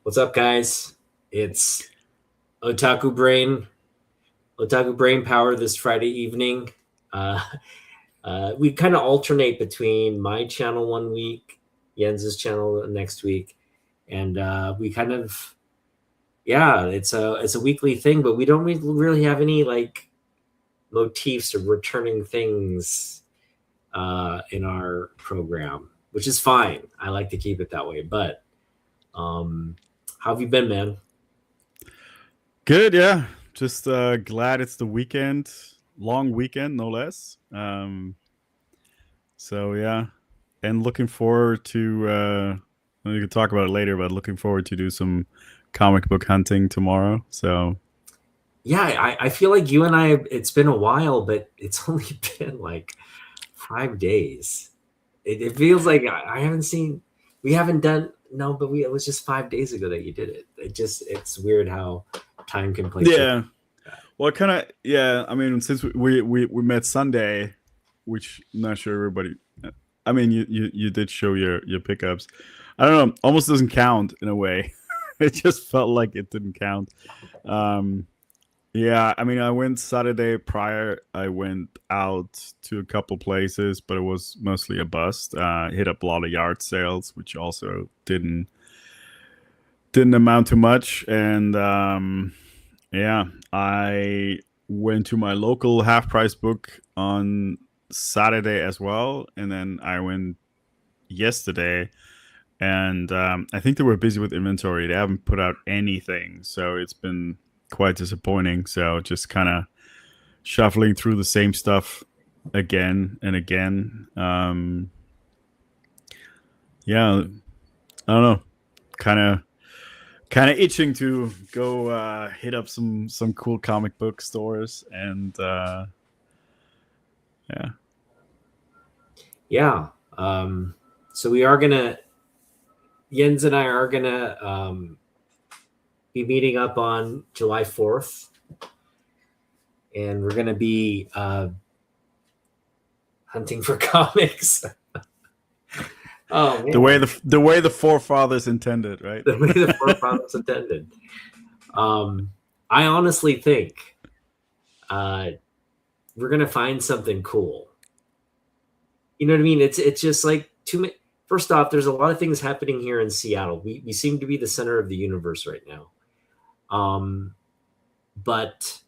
What's up, guys? It's Otaku Brain, Otaku Brain Power this Friday evening. Uh, we kind of alternate between my channel one week, Jens's channel next week, and we kind of, yeah, it's a weekly thing, but we don't really have any like motifs or returning things in our program, which is fine. I like to keep it that way, but how have you been, man? Good, yeah. Just glad it's the weekend, long weekend, no less. So yeah, and looking forward to. We can talk about it later, but looking forward to do some comic book hunting tomorrow. So Yeah, I feel like you and I, it's been a while, but it's only been like 5 days. It feels like I haven't seen, we haven't done, no, but it was just 5 days ago that you did it. It's weird how time can play trick. yeah, well, kind of yeah. I mean, since we met Sunday, which I'm not sure everybody. I mean, you did show your pickups. I don't know, almost doesn't count in a way. It just felt like it didn't count. Um, Yeah, I mean, I went Saturday prior. I went out to a couple places, but it was mostly a bust. Hit up a lot of yard sales, which also didn't amount to much. And yeah, I went to my local half price book on Saturday as well, and then I went yesterday. And I think they were busy with inventory. They haven't put out anything, so it's been quite disappointing. So just kind of shuffling through the same stuff again and again. Yeah, I don't know. Kind of itching to go hit up some cool comic book stores and yeah. Yeah. So we are gonna, Jens and I are gonna be meeting up on July 4th, and we're gonna be hunting for comics. Oh man. The way the forefathers intended, right? The way the forefathers intended. I honestly think we're gonna find something cool. You know what I mean? It's just like too many. First off, there's a lot of things happening here in Seattle. We seem to be the center of the universe right now. But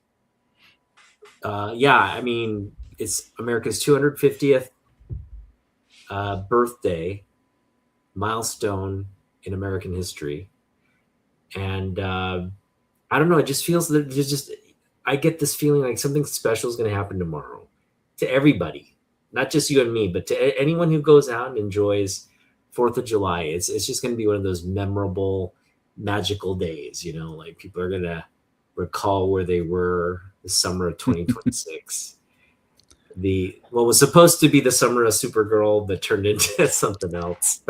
yeah, I mean, it's America's 250th birthday milestone in American history, and I don't know. It just feels that there's just, I get this feeling like something special is going to happen tomorrow to everybody, not just you and me, but to anyone who goes out and enjoys Fourth of July. It's just going to be one of those memorable, magical days. You know, like people are going to recall where they were the summer of 2026. The what was supposed to be the summer of Supergirl, but turned into something else.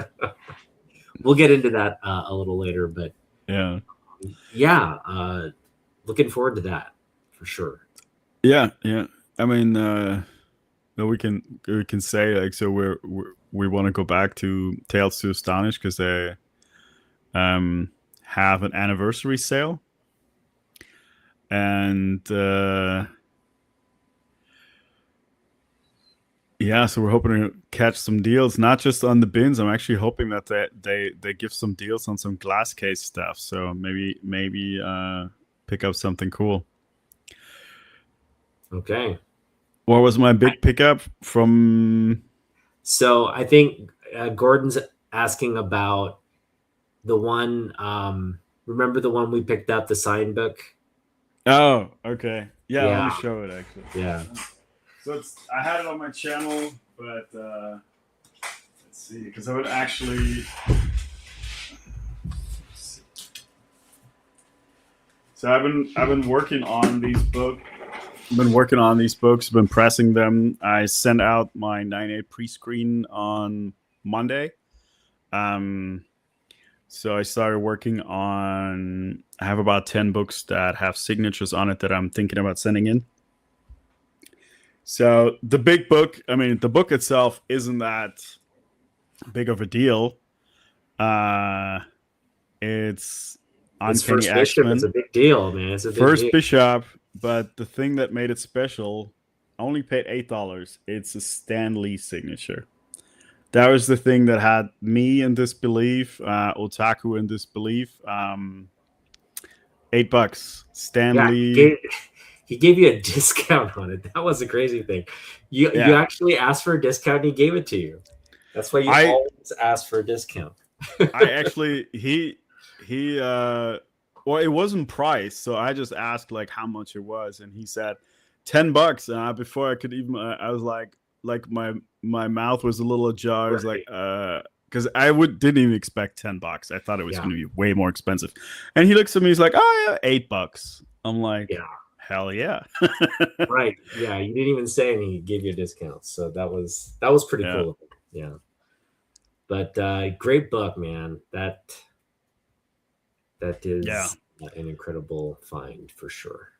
We'll get into that a little later, but Yeah. yeah, looking forward to that for sure. Yeah. I mean, no, we can say like, so we want to go back to Tales to Astonish because they have an anniversary sale, and yeah, so we're hoping to catch some deals, not just on the bins. I'm actually hoping that they give some deals on some glass case stuff. So maybe pick up something cool. Okay. What was my big pickup from? So I think Gordon's asking about the one. Remember the one we picked up, the sign book? Oh, okay. Yeah, let Yeah. me show it actually. Yeah. So I had it on my channel, but let's see, because I would actually. So I've been working on these books. Been pressing them. I sent out my 9.8 pre-screen on Monday. So I started working on. I have about 10 books that have signatures on it that I'm thinking about sending in. So the big book, I mean, the book itself isn't that big of a deal. It's His Uncanny first bishop is a X-Men. big deal, man. It's a big deal. First Bishop, but the thing that made it special, I only paid $8. It's a Stan Lee signature. That was the thing that had me in disbelief, Otaku in disbelief. $8. Stan Yeah, Lee. he gave you a discount on it. That was a crazy thing. You Yeah. actually asked for a discount and he gave it to you. That's why you I always ask for a discount. I actually he well, it wasn't priced, so I just asked like how much it was, and he said $10. Before I could even, I was like my mouth was a little ajar. I was like, Right. because didn't even expect $10. I thought it was Yeah. going to be way more expensive. And he looks at me, he's like, oh yeah, $8. I'm like, Yeah. hell yeah. Right. Yeah. You didn't even say anything. He gave you a discount. So that was pretty Yeah. cool. Yeah. But great book, man. That is Yeah. an incredible find for sure.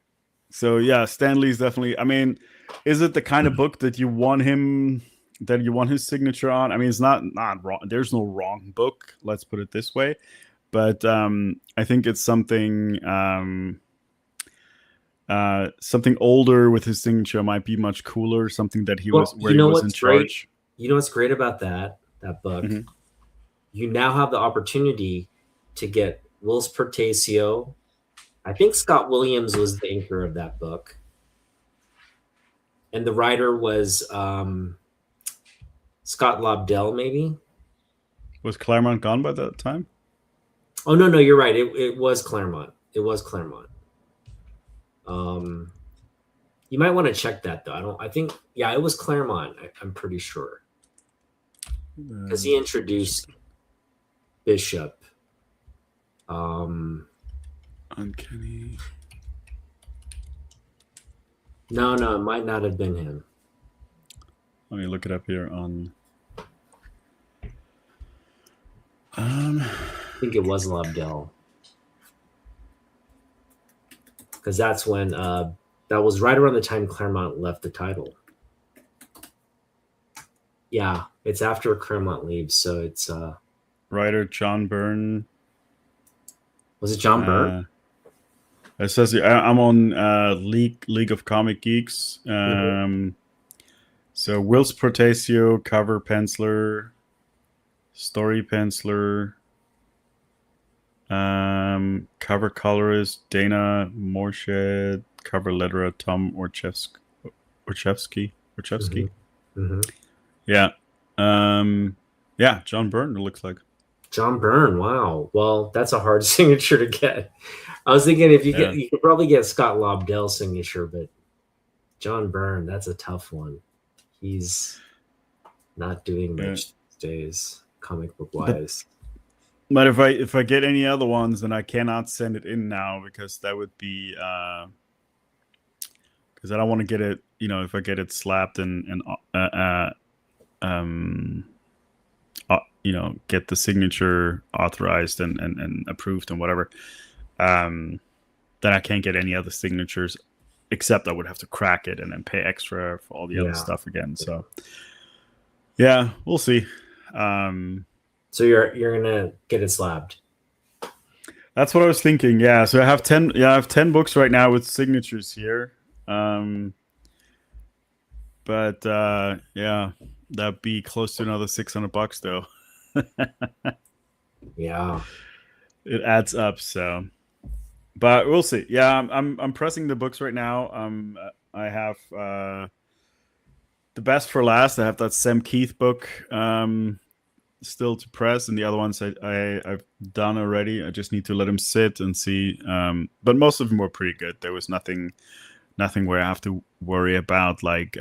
So yeah, Stan Lee's definitely. I mean, is it the kind of book that you want his signature on? I mean, it's not wrong. There's no wrong book. Let's put it this way. But I think it's something something older with his signature might be much cooler. Something that he was where he was in charge. You know what's great about that book? Mhm. You now have the opportunity to get Wills Pertasio. I think Scott Williams was the anchor of that book. And the writer was Scott Lobdell, maybe? Was Claremont gone by that time? Oh, no, you're right. It was Claremont. It was Claremont. You might want to check that, though. Yeah, it was Claremont, I'm pretty sure. Because he introduced Bishop. Uncanny. No, it might not have been him. Let me look it up here on. I think it was Lobdell. Because that's when that was right around the time Claremont left the title. Yeah, it's after Claremont leaves, so it's Writer John Byrne. Was it John Byrne? It says I'm on League of Comic Geeks. So Wills Portasio, cover penciler, story penciler, cover colorist Dana Morshed, cover letterer Tom Orchevsky. Mm-hmm. Yeah. Yeah, John Byrne, it looks like. John Byrne, wow. Well, that's a hard signature to get. I was thinking if you could probably get Scott Lobdell's signature, but John Byrne, that's a tough one. He's not doing much these days, comic book wise. But if I get any other ones, then I cannot send it in now because that would be because I don't want to get it. If I get it slapped and get the signature authorized and approved and whatever, then I can't get any other signatures except I would have to crack it and then pay extra for all the other stuff again. So yeah, we'll see. So you're gonna get it slabbed. That's what I was thinking. Yeah. So I have 10. Yeah, I have 10 books right now with signatures here. But yeah, that'd be close to another $600 though. Yeah, it adds up. So, but we'll see. Yeah, I'm pressing the books right now. I have the best for last. I have that Sam Keith book still to press, and the other ones I've done already. I just need to let them sit and see. But most of them were pretty good. There was nothing where I have to worry about like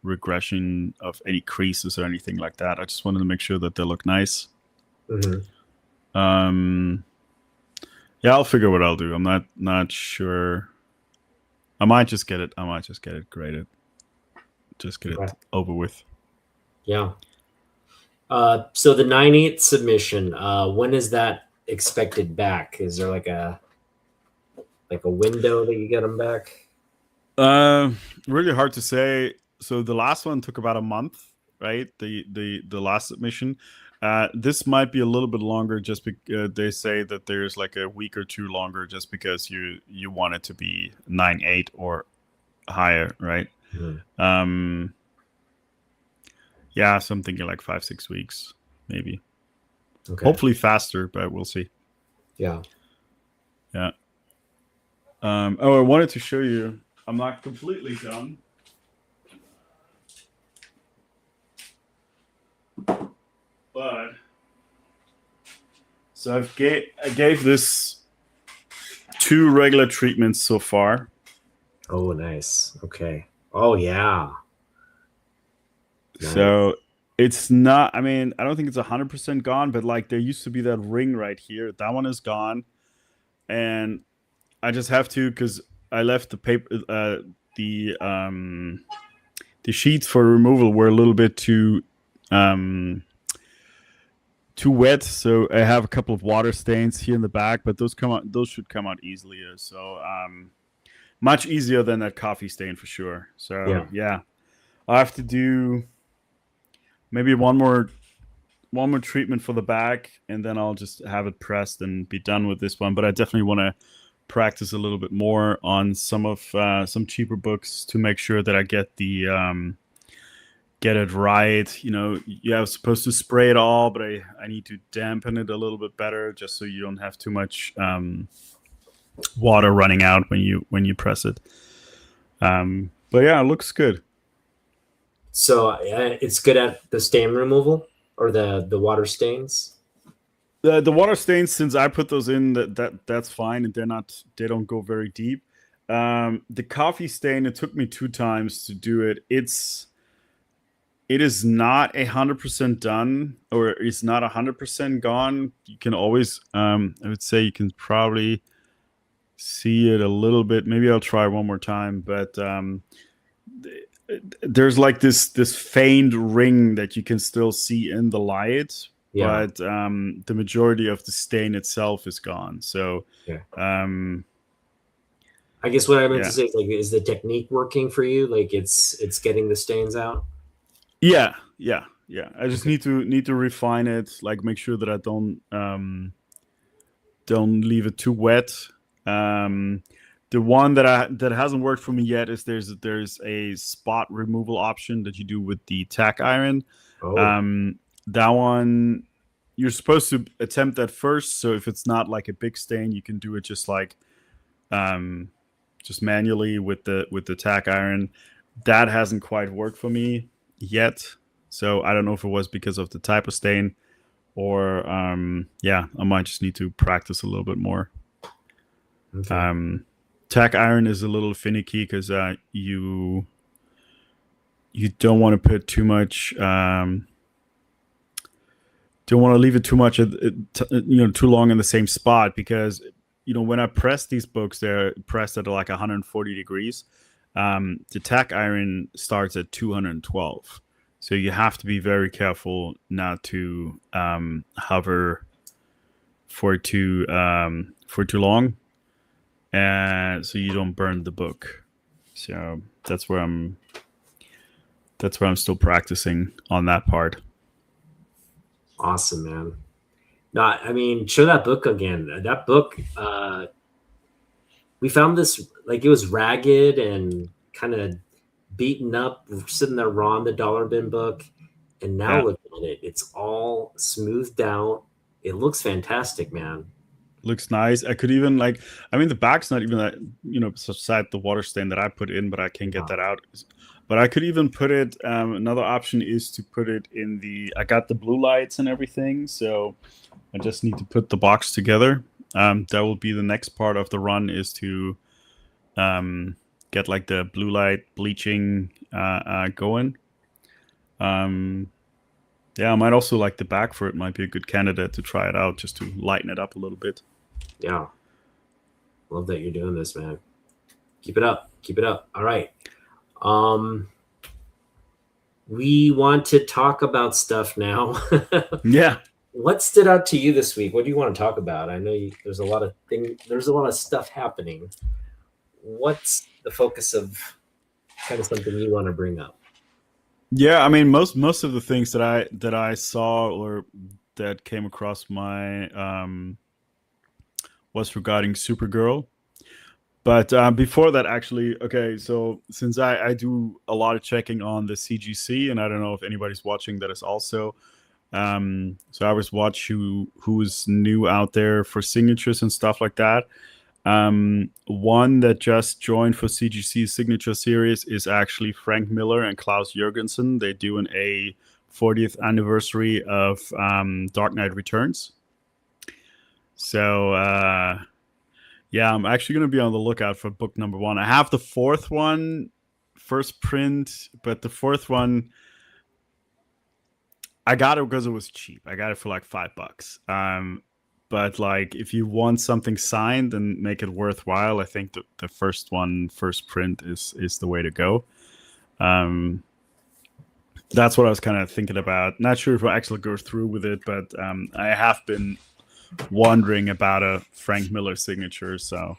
regression of any creases or anything like that. I just wanted to make sure that they look nice. Mm-hmm. Yeah, I'll figure what I'll do. I'm not sure. I might just get it graded. Just get it over with. Yeah. So the 9/8 submission, when is that expected back? Is there like a window that you get them back? Really hard to say. So the last one took about a month, right? The last submission. This might be a little bit longer, just because they say that there's like a week or two longer, just because you want it to be 9/8 or higher, right? Mhm. Um, yeah, so I'm thinking like 5-6 weeks, maybe. Okay. Hopefully faster, but we'll see. Yeah. Yeah. Oh, I wanted to show you. I'm not completely done, but so I gave this 2 regular treatments so far. Oh, nice. Okay. Oh, yeah. Nice. So it's not. I mean, I don't think it's 100% gone, but like there used to be that ring right here. That one is gone, and I just have to, because I left the paper, the um, the sheets for removal were a little bit um, too wet, so I have a couple of water stains here in the back, but those come out. Those should come out easily. So much easier than that coffee stain for sure. So Yeah. yeah, I have to do maybe one more treatment for the back, and then I'll just have it pressed and be done with this one. But I definitely want to practice a little bit more on some cheaper books to make sure that I get it right. Yeah, I was supposed to spray it all, but I need to dampen it a little bit better, just so you don't have too much water running out when you press it. But yeah, it looks good. So it's good at the stain removal or the water stains. The water stains, since I put those in, that's fine, and they don't go very deep. The coffee stain, it took me 2 times to do it. It is not 100% done, or it's not 100% gone. You can always, I would say, you can probably see it a little bit. Maybe I'll try one more time, but there's like this faint ring that you can still see in the light, Yeah. but the majority of the stain itself is gone. So Yeah. um, I guess what I meant to yeah, say is, like, is the technique working for you? Like it's getting the stains out? yeah. I just Okay. need to refine it, like make sure that I don't leave it too wet. Um, the one that hasn't worked for me yet is there's a spot removal option that you do with the tack iron. Oh, Um, that one, you're supposed to attempt that first. So if it's not like a big stain, you can do it just like just manually with the tack iron. That hasn't quite worked for me yet. So I don't know if it was because of the type of stain, or yeah, I might just need to practice a little bit more. okay. Tack iron is a little finicky, because you don't want to put too much. Don't want to leave it too much, too long in the same spot, because when I press these books, they're pressed at like 140 degrees. The tack iron starts at 212, so you have to be very careful not to hover for too long, and so you don't burn the book. So that's where I'm still practicing on that part. Awesome, man. No, I mean, show that book again. That book, we found this, like, it was ragged and kind of beaten up, sitting there raw in the dollar bin book. And now Yeah, look at it. It's all smoothed out. It looks fantastic, man. looks nice. I could even the back's not even that, beside the water stain that I put in, but I can get Yeah. that out. But I could even put it. Another option is to put it in the. I got the blue lights and everything, so I just need to put the box together. That will be the next part of the run, is to get like the blue light bleaching going. Yeah, I might also like the back for it. Might be a good candidate to try it out, just to lighten it up a little bit. Yeah. Love that you're doing this, man. Keep it up. Keep it up. All right. We want to talk about stuff now. Yeah. What stood out to you this week? What do you want to talk about? I know there's a lot of there's a lot of stuff happening. What's the focus of kind of something you want to bring up? Yeah, I mean most of the things that I saw or that came across my was regarding Supergirl. But before that, actually, okay. So since I do a lot of checking on the CGC, and I don't know if anybody's watching that is also. So I always watch who's new out there for signatures and stuff like that. One that just joined for CGC signature series is actually Frank Miller and Klaus Jorgensen. They do an a 40th anniversary of Dark Knight Returns. So yeah, I'm actually going to be on the lookout for book number one. I have the fourth one, first print, but the fourth one I got it because it was cheap. I got it for like $5. But like if you want something signed and make it worthwhile, I think the first one, first print is the way to go. That's what I was kind of thinking about. Not sure if I'll actually go through with it, but I have been wondering about a Frank Miller signature. So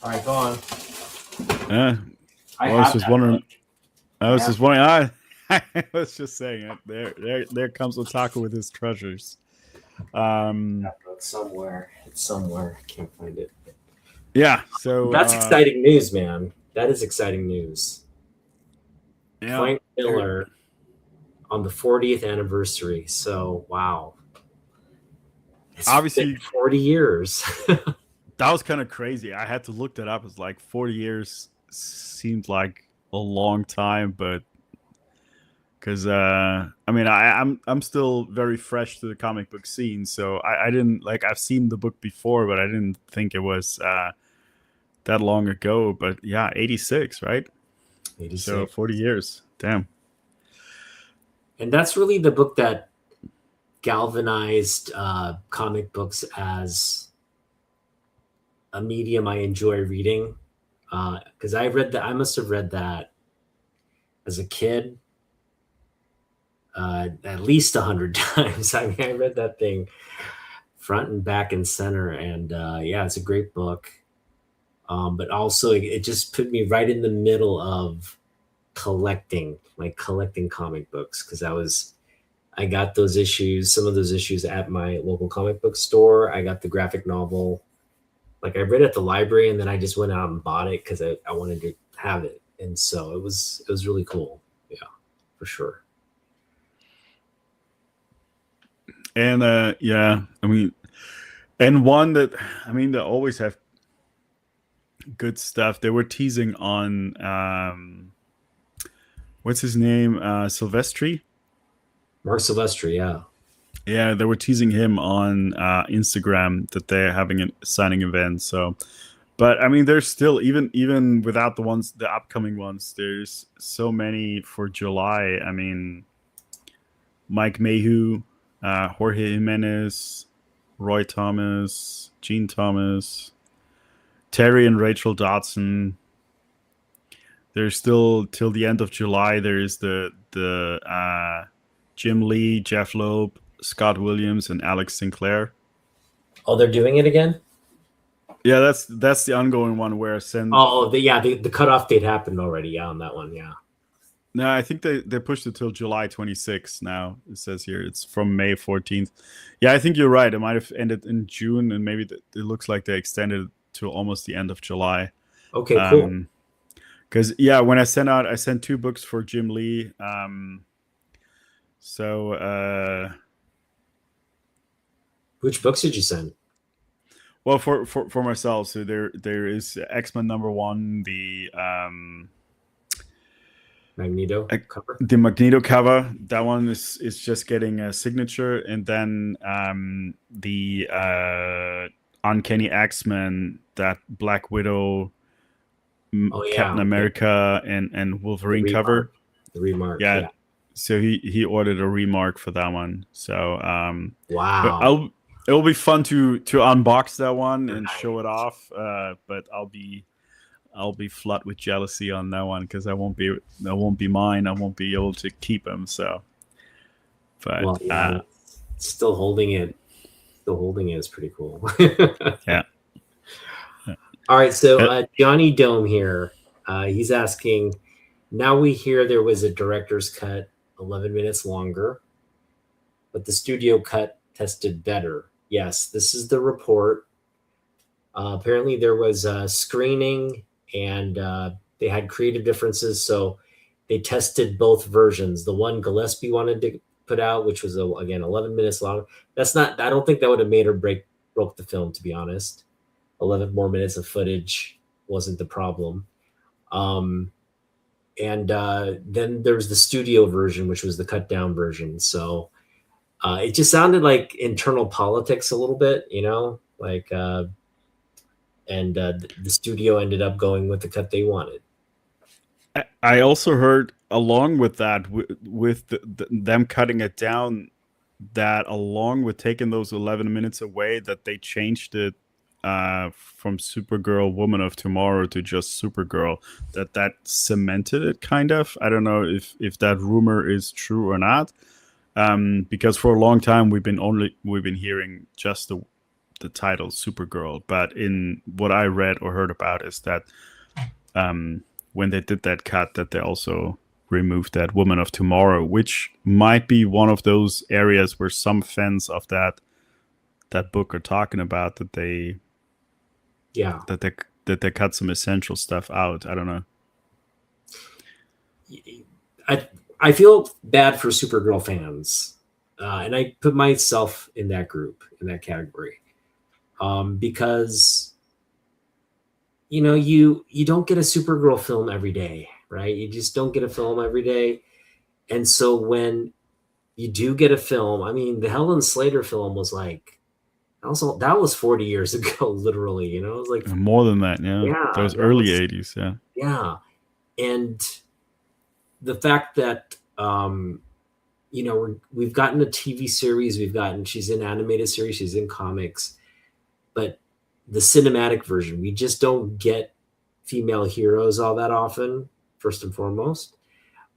All right, go on. yeah. I Well, I was have just that wondering. book. I was have- just wondering. I was just saying it. There comes Otaku with his treasures. That book somewhere. It's somewhere. I can't find it. Yeah. So That's exciting news, man. That is exciting news. yeah. Frank Miller on the 40th anniversary. So wow. It's Obviously, been 40 years. that was kind of crazy. I had to look that up. It's like 40 years seemed like a long time, but because I mean I'm still very fresh to the comic book scene, so I didn't like I've seen the book before, but I didn't think it was that long ago. But yeah, 86, right? 86. So 40 years. Damn. And that's really the book that galvanized comic books as a medium I enjoy reading. Because I must have read that as a kid at least 100 times. I mean, I read that thing front and back and center, and yeah, it's a great book. But also, it just put me right in the middle of collecting comic books because I got those issues, some of those issues at my local comic book store. I got the graphic novel. Like I read it at the library and then I just went out and bought it because I wanted to have it. And so it was really cool. Yeah, for sure. And yeah, I mean, and one that I mean, they always have good stuff. They were teasing on what's his name, Silvestri. Mark Silvestri, yeah. Yeah, they were teasing him on Instagram that they're having a signing event. So, but I mean, there's still even without the upcoming ones, there's so many for July. I mean, Mike Mayhew, Jorge Jimenez, Roy Thomas, Gene Thomas, Terry and Rachel Dodson. There's still till the end of July. There is the Jim Lee, Jeff Loeb, Scott Williams, and Alex Sinclair. Oh, they're doing it again? Yeah, that's the ongoing one where I send. Oh, the cutoff date happened already. Yeah, on that one. Yeah. No, I think they pushed it till July 26th now. It says here it's from May 14th. Yeah, I think you're right. It might have ended in June, and maybe it looks like they extended it to almost the end of July. Okay, cool. Because yeah, when I sent 2 books for Jim Lee. So Which books did you send? well, for myself, so there is X-Men #1, the Magneto cover. the Magneto cover. That one is just getting a signature, and then the Uncanny X-Men, that Black Widow, Oh yeah, Captain America, and Wolverine cover. The remark. Yeah. Yeah. So he ordered a remark for that one. So Wow. it'll be fun to unbox that one and show it off. But I'll be flood with jealousy on that one because that won't be mine. I won't be able to keep them. So But Well, yeah, still holding it. Still holding it is pretty cool. yeah. All right, so Uh, Johnny Dome here. He's asking. Now we hear there was a director's cut, 11 minutes longer, but the studio cut tested better. Yes, this is the report. Apparently, there was a screening, and they had creative differences, so they tested both versions. The one Gillespie wanted to put out, which was again 11 minutes long. That's not. I don't think that would have made or broke the film, to be honest. 11 more minutes of footage wasn't the problem. Um, and then there was the studio version, which was the cut down version. So it just sounded like internal politics a little bit, like. And the studio ended up going with the cut they wanted. I also heard, along with that, with them cutting it down, that along with taking those 11 minutes away, that they changed it from Supergirl, Woman of Tomorrow to just Supergirl. That cemented it, kind of. I don't know if that rumor is true or not, because for a long time we've been hearing just the title Supergirl, but in what I read or heard about is that when they did that cut, that they also removed that Woman of Tomorrow, which might be one of those areas where some fans of that book are talking about that they cut some essential stuff out. I don't know. I feel bad for Supergirl fans, and I put myself in that group, in that category, because you don't get a Supergirl film every day, right? You just don't get a film every day, and so when you do get a film, I mean, the Helen Slater film was like, also that was 40 years ago, literally. It was like More than that, yeah. yeah, That was early 80s, yeah. Yeah, and the fact that we've gotten a TV series, she's in animated series, she's in comics, but the cinematic version, we just don't get female heroes all that often, first and foremost.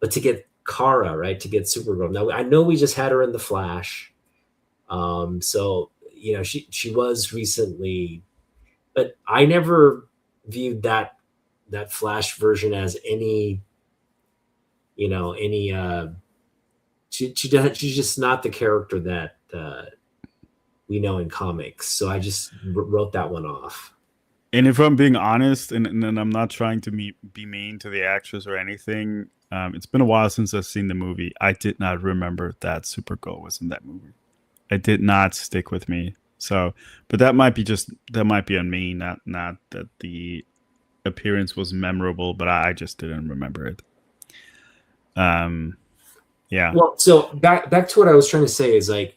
But to get Kara, right, to get Supergirl. Now I know we just had her in the Flash, so she was recently, but I never viewed that Flash version as any she's just not the character that we know in comics. So I just wrote that one off. And if I'm being honest, and I'm not trying to be mean to the actress or anything, it's been a while since I've seen the movie. I did not remember that Supergirl was in that movie. It did not stick with me. So, but that might be on me, not that the appearance was memorable, but I just didn't remember it. Yeah. Well, so back to what I was trying to say is, like,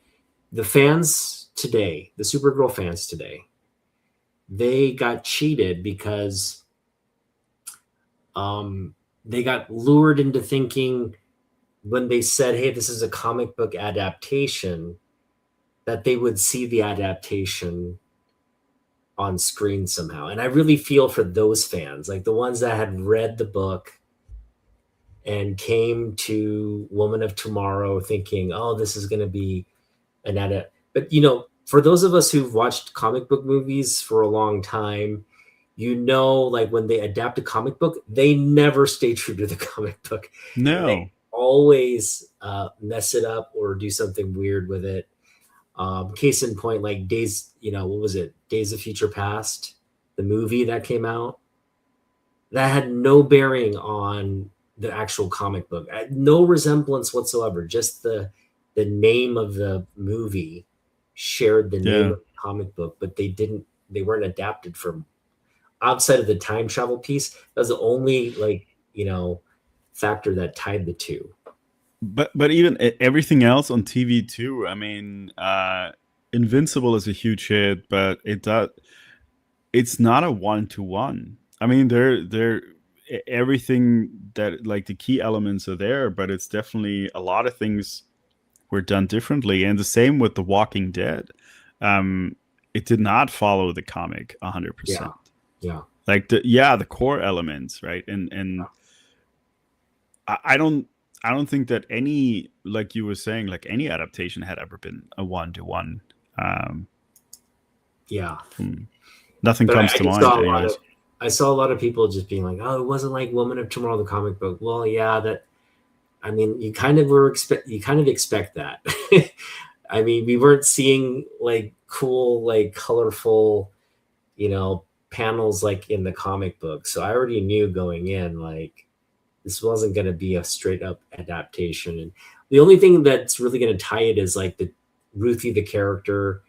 the fans today, the Supergirl fans today, they got cheated because they got lured into thinking, when they said, hey, this is a comic book adaptation, that they would see the adaptation on screen somehow. And I really feel for those fans, like the ones that had read the book and came to Woman of Tomorrow thinking, oh, this is going to be an edit. But, for those of us who've watched comic book movies for a long time, like when they adapt a comic book, they never stay true to the comic book. No. They always mess it up or do something weird with it. Case in point, like what was it? Days of Future Past, the movie that came out, that had no bearing on the actual comic book, no resemblance whatsoever. Just the name of the movie shared the name of the comic book, but they weren't adapted from outside of the time travel piece. That was the only factor that tied the two. But even everything else on TV too. I mean, Invincible is a huge hit, but it's not a 1-to-1. I mean, they're everything that, like, the key elements are there, but it's definitely a lot of things were done differently. And the same with The Walking Dead. It did not follow the comic 100%. Yeah. Like the core elements, right? And I don't I don't think that any, like you were saying, like any adaptation had ever been a 1-to-1. Um, Yeah, from, nothing but comes I to just mind, saw a lot of anyways. I saw a lot of people just being like, "Oh, it wasn't like Woman of Tomorrow, the comic book." Well, yeah, that I mean, you kind of expect that. I mean, we weren't seeing like cool, like colorful, panels like in the comic book. So I already knew going in, like, this wasn't going to be a straight up adaptation. And the only thing that's really going to tie it is like the Ruthie, the character,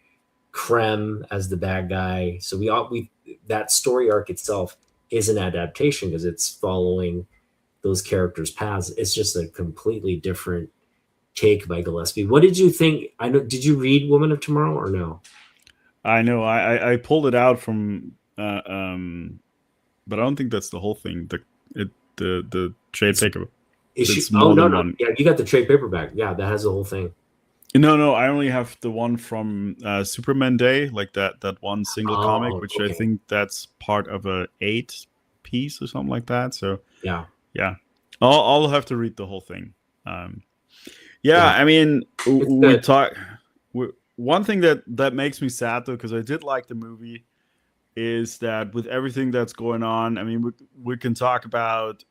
Krem as the bad guy. So we that story arc itself is an adaptation because it's following those characters' paths. It's just a completely different take by Gillespie. What did you think? I know. Did you read Woman of Tomorrow or no? I know I pulled it out from, but I don't think that's the whole thing. The trade It's paper. issue. It's Oh, more no, than no. one. Yeah, you got the trade paperback. Yeah, that has the whole thing. No, no, I only have the one from Superman Day, like that one single comic, Oh, which I okay. think that's part of a 8 piece or something like that. So Yeah, yeah, I'll have to read the whole thing. Um, yeah, yeah. I mean, It's we good. talk. One thing that makes me sad though, because I did like the movie, is that with everything that's going on, I mean, we can talk about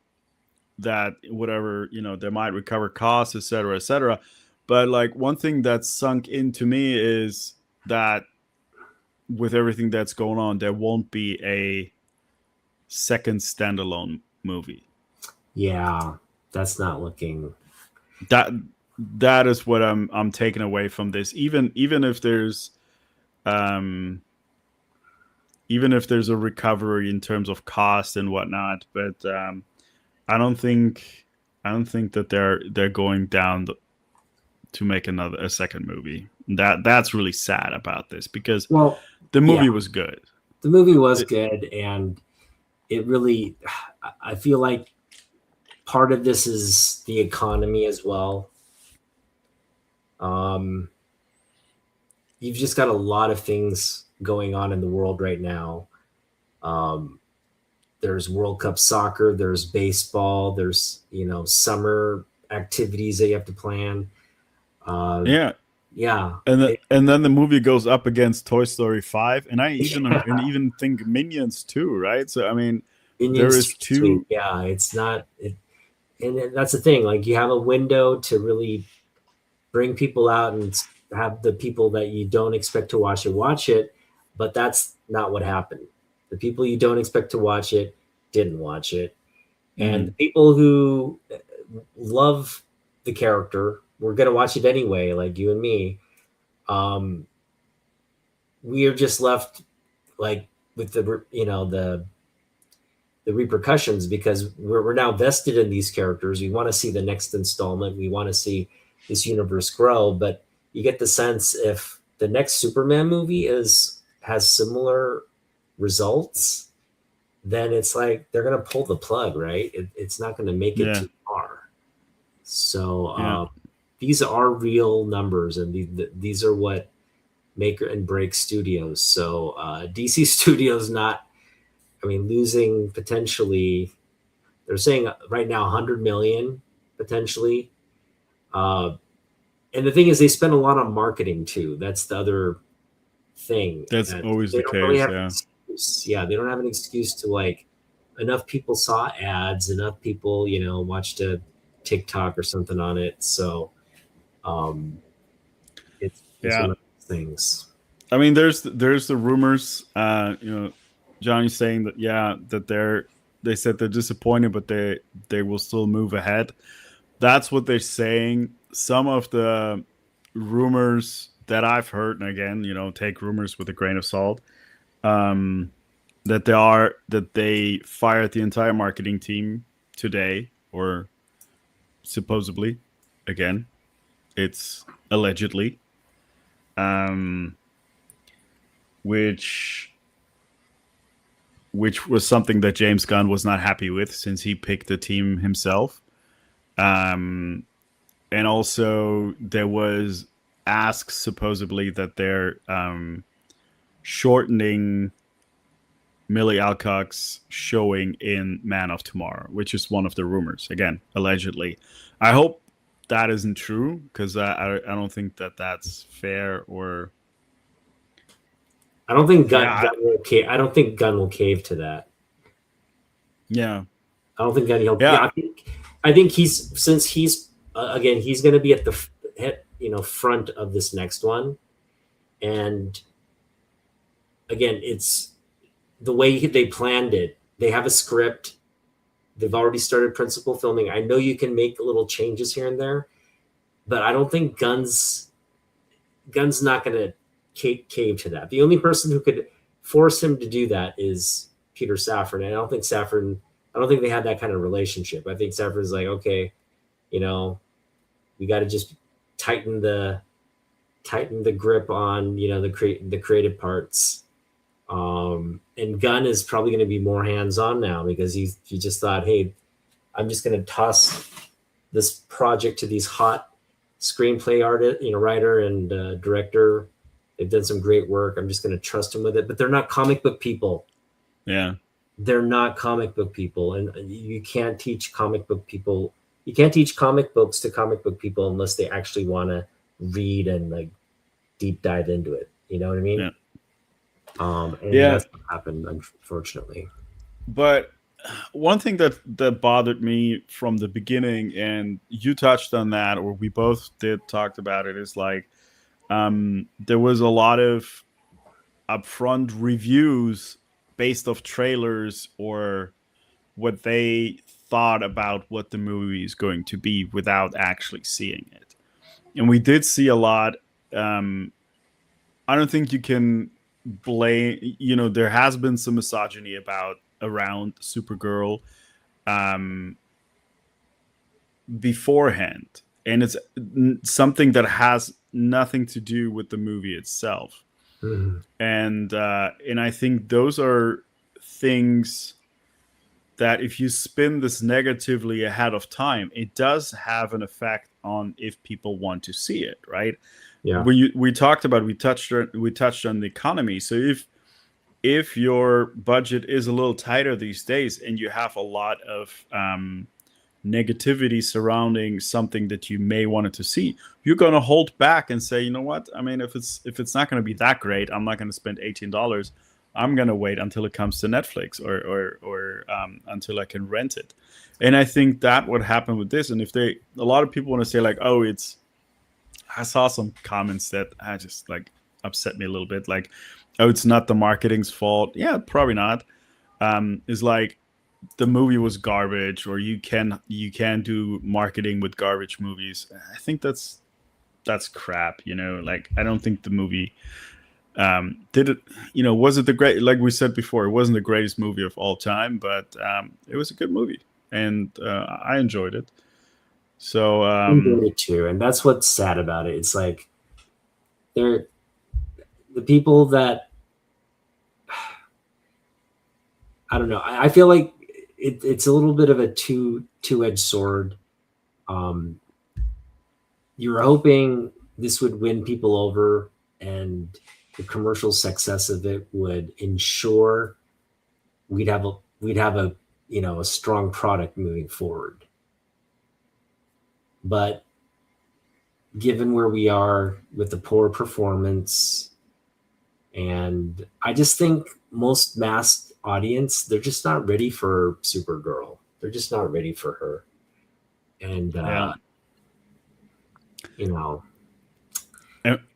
that, whatever, they might recover costs, etc., etc. But like one thing that's sunk into me is that with everything that's going on, there won't be a second standalone movie. Yeah, that's not looking. That that is what I'm taking away from this. Even if there's um even if there's a recovery in terms of cost and whatnot, but I don't think I don't think that they're going down to make a second movie. That's really sad about this because Well, the yeah, movie was good. the movie was It, good, and it really. I feel like part of this is the economy as well. Um, you've just got a lot of things going on in the world right now. Um, there's World Cup soccer, there's baseball, there's summer activities that you have to plan. Uh, yeah, yeah, and then the movie goes up against Toy Story 5, and I even think Minions too, right? So I mean, there Minions is 3 this week. two. Yeah, it's not, and that's the thing. Like you have a window to really bring people out and have the people that you don't expect to watch it, but that's not what happened. The people you don't expect to watch it didn't watch it, and the Mhm. people who love the character were going to watch it anyway, like you and me. um we are just left like with the repercussions because we're now vested in these characters. We want to see the next installment. We want to see this universe grow. But you get the sense if the next Superman movie has similar results, then it's like they're gonna pull the plug, right? It's not gonna make it Yeah, too far. So yeah, these are real numbers, and these are what make and break studios. So DC Studios not, I mean, losing potentially. They're saying right now 100 million potentially. Uh, and the thing is, they spend a lot on marketing too. That's the other thing that's that always they the don't really case. have an Yeah, excuse. Yeah, they don't have an excuse to like enough people saw ads, enough people watched a TikTok or something on it. So um, it's yeah. one of those things. I mean, there's the rumors. Johnny's saying that, yeah, that they said they're disappointed, but they will still move ahead. That's what they're saying. Some of the rumors that I've heard, and again, take rumors with a grain of salt, um, that they fired the entire marketing team today, or supposedly. Again, it's allegedly, um, which was something that James Gunn was not happy with since he picked the team himself. Um, and also there was asks supposedly that they're shortening Millie Alcock's showing in Man of Tomorrow, which is one of the rumors. Again, allegedly. I hope that isn't true because I don't think that that's fair or I don't think yeah I don't think Gunn will cave to that. yeah I don't think Gunn. yeah I think he's again he's going to be at the front of this next one, and again it's the way they planned it. They have a script. They've already started principal filming. I know you can make little changes here and there, but I don't think Gunn's not going to cave to that. The only person who could force him to do that is Peter Safran. And I don't think they have that kind of relationship. I think Safran's like, okay, we got to just tighten the grip on, the creative parts. And Gunn is probably going to be more hands-on now because he just thought, hey, I'm just going to toss this project to these hot screenplay artist, writer and director. They've done some great work. I'm just going to trust them with it. But they're not comic book people. yeah They're not comic book people, and you can't teach comic book people. You can't teach comic books to comic book people unless they actually want to read and like deep dive into it. You know what I mean? Yeah. And Yeah. that's what happened, unfortunately. But one thing that bothered me from the beginning, and you touched on that, or we both talked about it, is like there was a lot of upfront reviews based off trailers or what they thought about what the movie is going to be without actually seeing it. And we did see a lot. I don't think you can blame, there has been some misogyny around Supergirl beforehand. And it's something that has nothing to do with the movie itself. Mhm. And I think those are things that if you spin this negatively ahead of time, it does have an effect on if people want to see it, right? Yeah. We touched on the economy. So if your budget is a little tighter these days and you have a lot of negativity surrounding something that you may wanted to see, you're going to hold back and say, you know what? I mean, if it's not going to be that great, I'm not going to spend $18. I'm going to wait until it comes to Netflix or until I can rent it. And I think that would happen with this. And if a lot of people want to say like, oh, I saw some comments that just like upset me a little bit. Like, oh, it's not the marketing's fault. Yeah, probably not. It's like the movie was garbage, or you can do marketing with garbage movies. I think that's crap. Like I don't think the movie did it. Was it the great? Like we said before, it wasn't the greatest movie of all time, but it was a good movie, and I enjoyed it. So I enjoyed it too, and that's what's sad about it. It's like they're the people that I don't know. I feel like it's a little bit of a two-edged sword. You were hoping this would win people over, and the commercial success of it would ensure we'd have a a strong product moving forward. But given where we are with the poor performance, and I just think most mass audience, they're just not ready for Supergirl. They're just not ready for her. And yeah.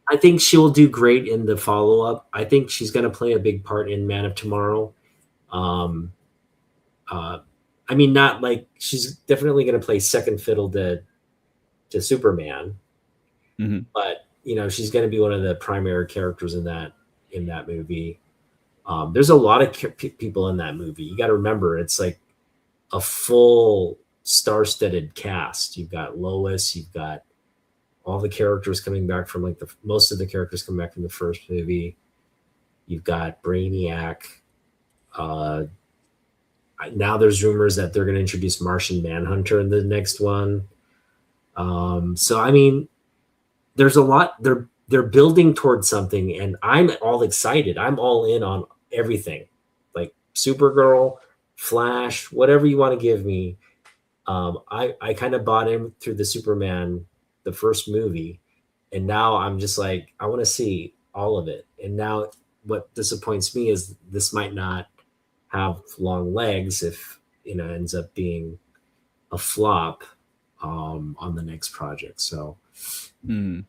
I think she'll do great in the follow-up. I think she's going to play a big part in Man of Tomorrow. I mean, not like she's definitely going to play second fiddle to Superman, but she's going to be one of the primary characters in that movie. There's a lot of people in that movie. You got to remember, it's like a full star-studded cast. You've got Lois, you've got all the characters coming back from like most of the characters come back from the first movie. You've got Brainiac. Now there's rumors that they're going to introduce Martian Manhunter in the next one. So I mean, there's a lot. They're building towards something, and I'm all excited. I'm all in on everything. Like Supergirl, Flash, whatever you want to give me. I kind of bought in through the Superman, the first movie, and now I'm just like, I want to see all of it. And now what disappoints me is this might not have long legs if ends up being a flop on the next project. So, Mm.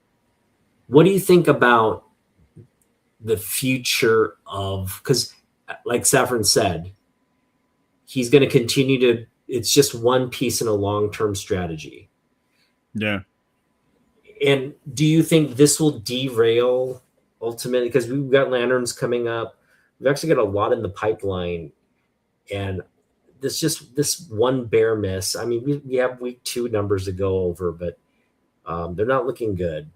what do you think about the future of, because like Saffron said, he's going to continue to, it's just one piece in a long-term strategy. Yeah. And do you think this will derail ultimately, because we've got lanterns coming up, we've actually got a lot in the pipeline, and this one bear miss, I mean, we have week 2 numbers to go over, but they're not looking good.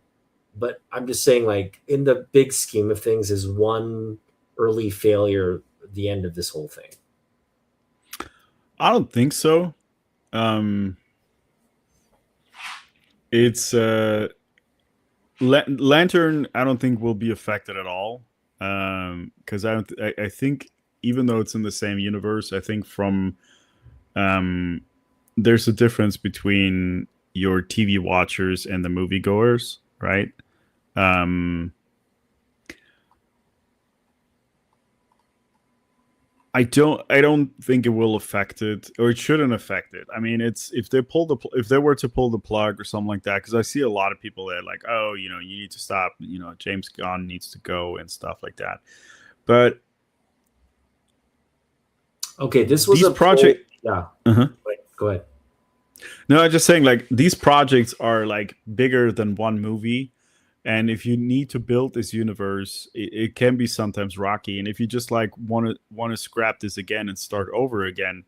But I'm just saying, like, in the big scheme of things, is one early failure the end of this whole thing? I don't think so. Um, it's Lantern. I don't think will be affected at all. Because I think even though it's in the same universe, I think from there's a difference between your TV watchers and the moviegoers, right? I don't think it will affect it, or it shouldn't affect it. I mean, it's if they were to pull the plug or something like that, because I see a lot of people that are like, oh, you need to stop, James Gunn needs to go and stuff like that. But Okay, this was these a project, yeah. uh-huh. Go ahead. No, I'm just saying, like, these projects are like bigger than one movie. And if you need to build this universe, it can be sometimes rocky. And if you just like want to scrap this again and start over again,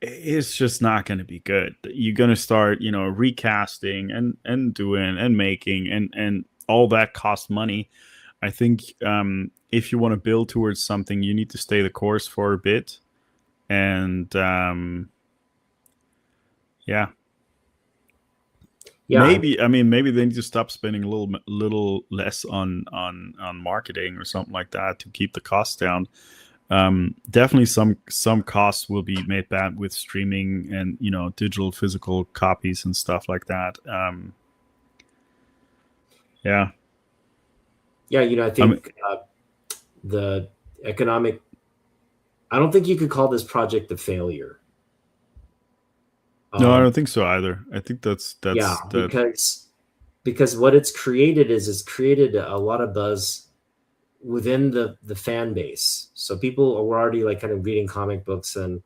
it's just not going to be good. You're going to start, recasting and doing and making and all that costs money. I think if you want to build towards something, you need to stay the course for a bit. And yeah. Yeah, Maybe they need to stop spending a little less on marketing or something like that to keep the costs down. Definitely some costs will be made back with streaming and digital physical copies and stuff like that. Yeah. Yeah, I think the economic, I don't think you could call this project a failure. No, I don't think so either. I think that's Yeah, that. because what it's created is it's created a lot of buzz within the fan base. So people were already like kind of reading comic books, and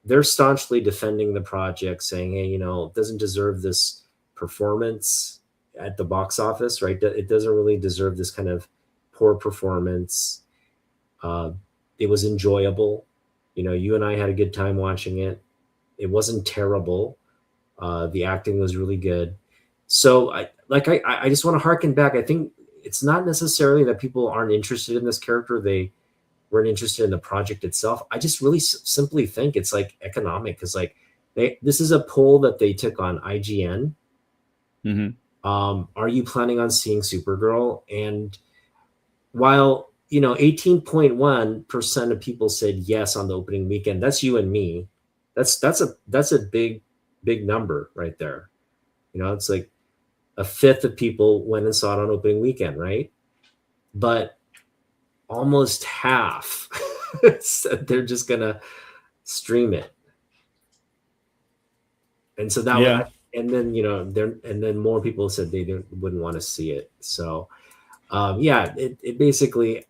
they're staunchly defending the project, saying, hey, it doesn't deserve this performance at the box office, right? It doesn't really deserve this kind of poor performance. It was enjoyable. You and I had a good time watching it. It wasn't terrible. The acting was really good. So I just want to harken back. I think it's not necessarily that people aren't interested in this character. They weren't interested in the project itself. I just really simply think it's like economic, because like this is a poll that they took on IGN. Mm-hmm. Are you planning on seeing Supergirl? And while 18.1% of people said yes on the opening weekend, that's you and me. That's a big number right there. It's like a fifth of people went and saw it on opening weekend, right? But almost half said they're just gonna stream it. And so that Yeah. and then more people said they wouldn't want to see it. So yeah, it basically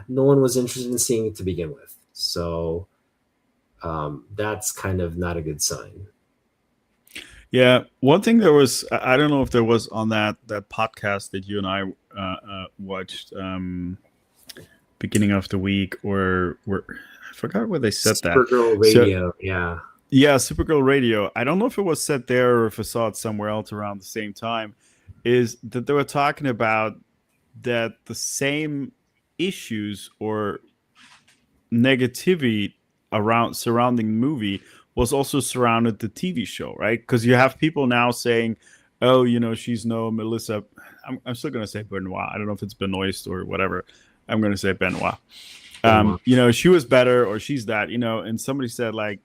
no one was interested in seeing it to begin with. So that's kind of not a good sign. Yeah, one thing there was, I don't know if there was on that podcast that you and I watched beginning of the week, or I forgot where they said that. Supergirl Radio, yeah. Yeah, Supergirl Radio. I don't know if it was said there or if I saw it somewhere else around the same time. Is that they were talking about that the same issues or negativity surrounding the movie was also surrounded the TV show, right? Because you have people now saying, "Oh, she's no Melissa." I'm still gonna say Benoit. I don't know if it's Benoist or whatever. I'm gonna say Benoit. so much. She was better, or she's that, and somebody said, like,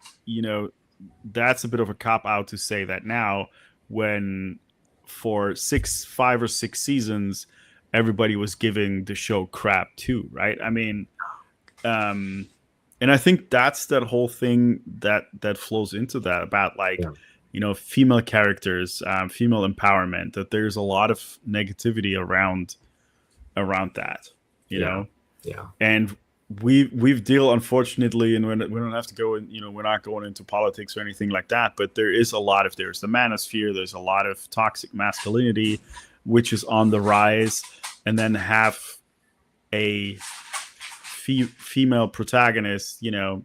that's a bit of a cop out to say that now, when for 5 or 6 seasons everybody was giving the show crap too, right? I mean, and I think that's that whole thing that flows into that, about, like, Yeah. female characters, female empowerment, that there's a lot of negativity around that, Yeah. Yeah. and we've deal, unfortunately, and we don't have to go in, we're not going into politics or anything like that, but there's the manosphere, there's a lot of toxic masculinity which is on the rise, and then have a female protagonist, the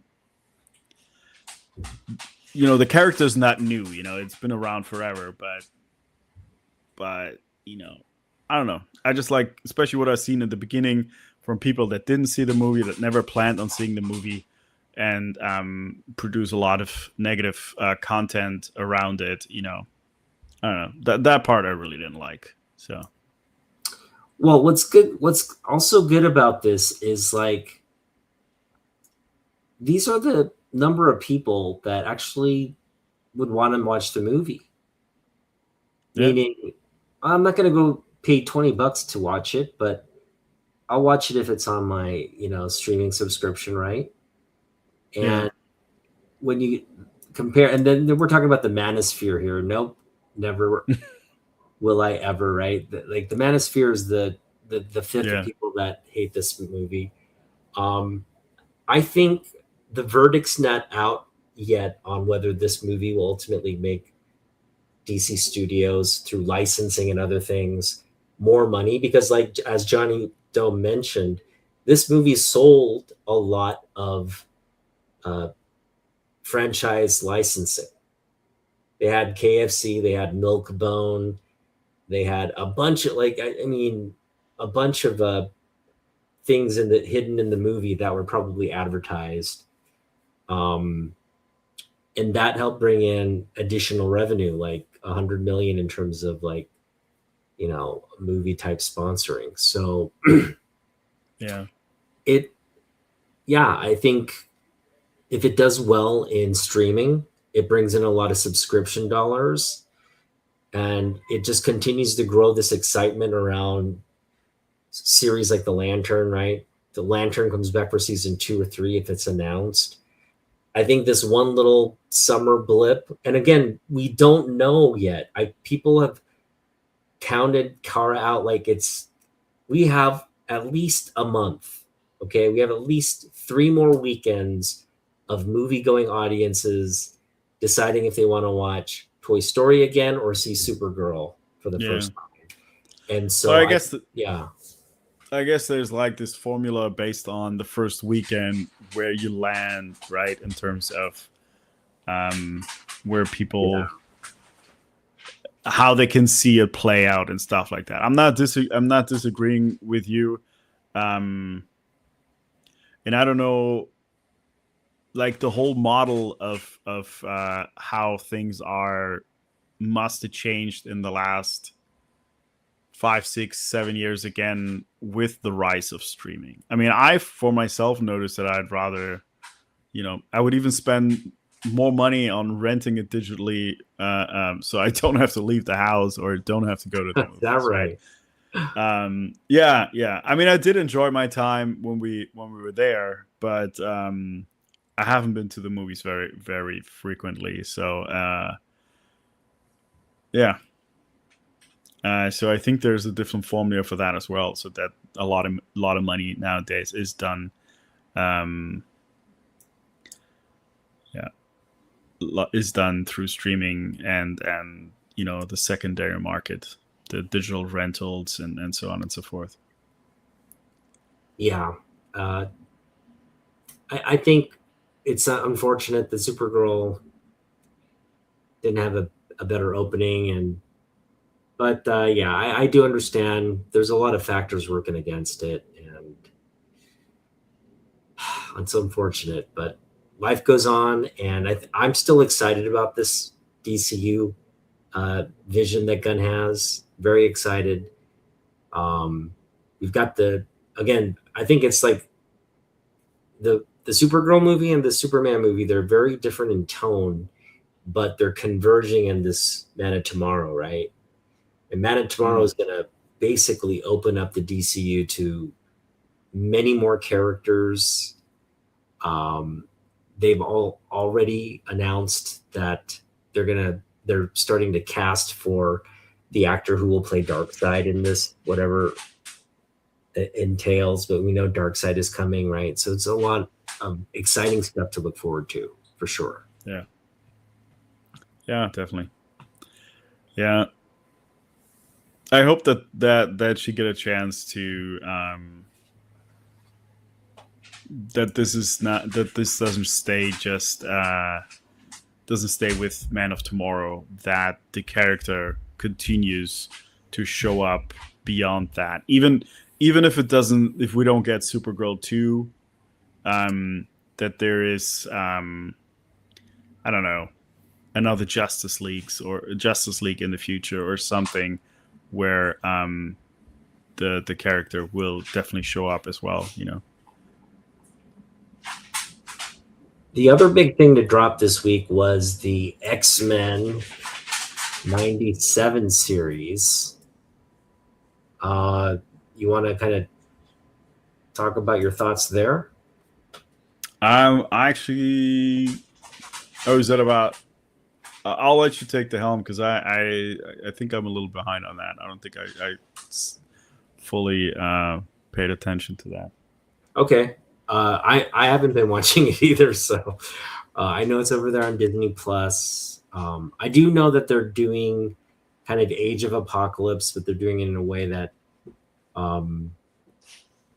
character's not new, it's been around forever, but I don't know, I just like, especially what I've seen in the beginning from people that didn't see the movie, that never planned on seeing the movie, and produce a lot of negative content around it. I don't know, that part I really didn't like. So, Well, what's also good about this is, like, these are the number of people that actually would want to watch the movie. yeah, Meaning, I'm not going to go pay $20 to watch it, but I'll watch it if it's on my, streaming subscription, right? And yeah, when you compare, and then we're talking about the manosphere here. Nope, never will I ever, right? Like, the manosphere is the fifth yeah, of people that hate this movie. I think the verdict's not out yet on whether this movie will ultimately make DC Studios, through licensing and other things, more money, because, like, as Johnny Doe mentioned, this movie sold a lot of franchise licensing. They had KFC, they had Milk-Bone, they had a bunch of, like, I mean, a bunch of things hidden in the movie that were probably advertised, and that helped bring in additional revenue, like 100 million in terms of, like, movie type sponsoring. So yeah, I think if it does well in streaming, it brings in a lot of subscription dollars, and it just continues to grow this excitement around series like The Lantern, right? The Lantern comes back for season 2 or 3 if it's announced. I think this one little summer blip, and again, we don't know yet. People have counted Kara out like we have at least a month. Okay, we have at least 3 more weekends of movie-going audiences deciding if they want to watch Toy Story again or see Supergirl for the yeah. first time. And Well, so I guess there's, like, this formula based on the first weekend where you land, right, in terms of where people, yeah, how they can see it play out and stuff like that. I'm not disagreeing with you, and I don't know, like, the whole model of how things must have changed in the last 5, 6, 7 years again with the rise of streaming. I mean, I, for myself, noticed that I'd rather, I would even spend more money on renting it digitally, so I don't have to leave the house or don't have to go to the is that movies, right? right? Yeah. I mean, I did enjoy my time when we were there, but I haven't been to the movies very, very frequently. So yeah. So I think there's a different formula for that as well. So that a lot of money nowadays is done, is done through streaming and the secondary market, the digital rentals and so on and so forth. Yeah. I think it's unfortunate that Supergirl didn't have a better opening, but I do understand there's a lot of factors working against it, and it's unfortunate, but life goes on, and I'm still excited about this DCU vision that Gunn has. Very excited. We've got again, I think it's like the Supergirl movie and the Superman movie, they're very different in tone, but they're converging in this Man of Tomorrow, right? And Man of Tomorrow Mm. is going to basically open up the DCU to many more characters. Um, they've all already announced that they're starting to cast for the actor who will play Darkseid in this, whatever it entails. But we know Darkseid is coming, right? So it's a lot of exciting stuff to look forward to, for sure. Yeah. Yeah, definitely. Yeah. I hope that she get a chance to that this doesn't stay just doesn't stay with Man of Tomorrow, that the character continues to show up beyond that. Even if it doesn't, if we don't get Supergirl 2, that there is I don't know, another Justice League in the future or something where the character will definitely show up as well, you know. The other big thing to drop this week was the X-Men 97 series. You want to kind of talk about your thoughts there? I actually, oh, is that about? I'll let you take the helm because I think I'm a little behind on that. I don't think I fully paid attention to that. Okay. I haven't been watching it either, so I know it's over there on Disney Plus. I do know that they're doing kind of Age of Apocalypse, but they're doing it in a way that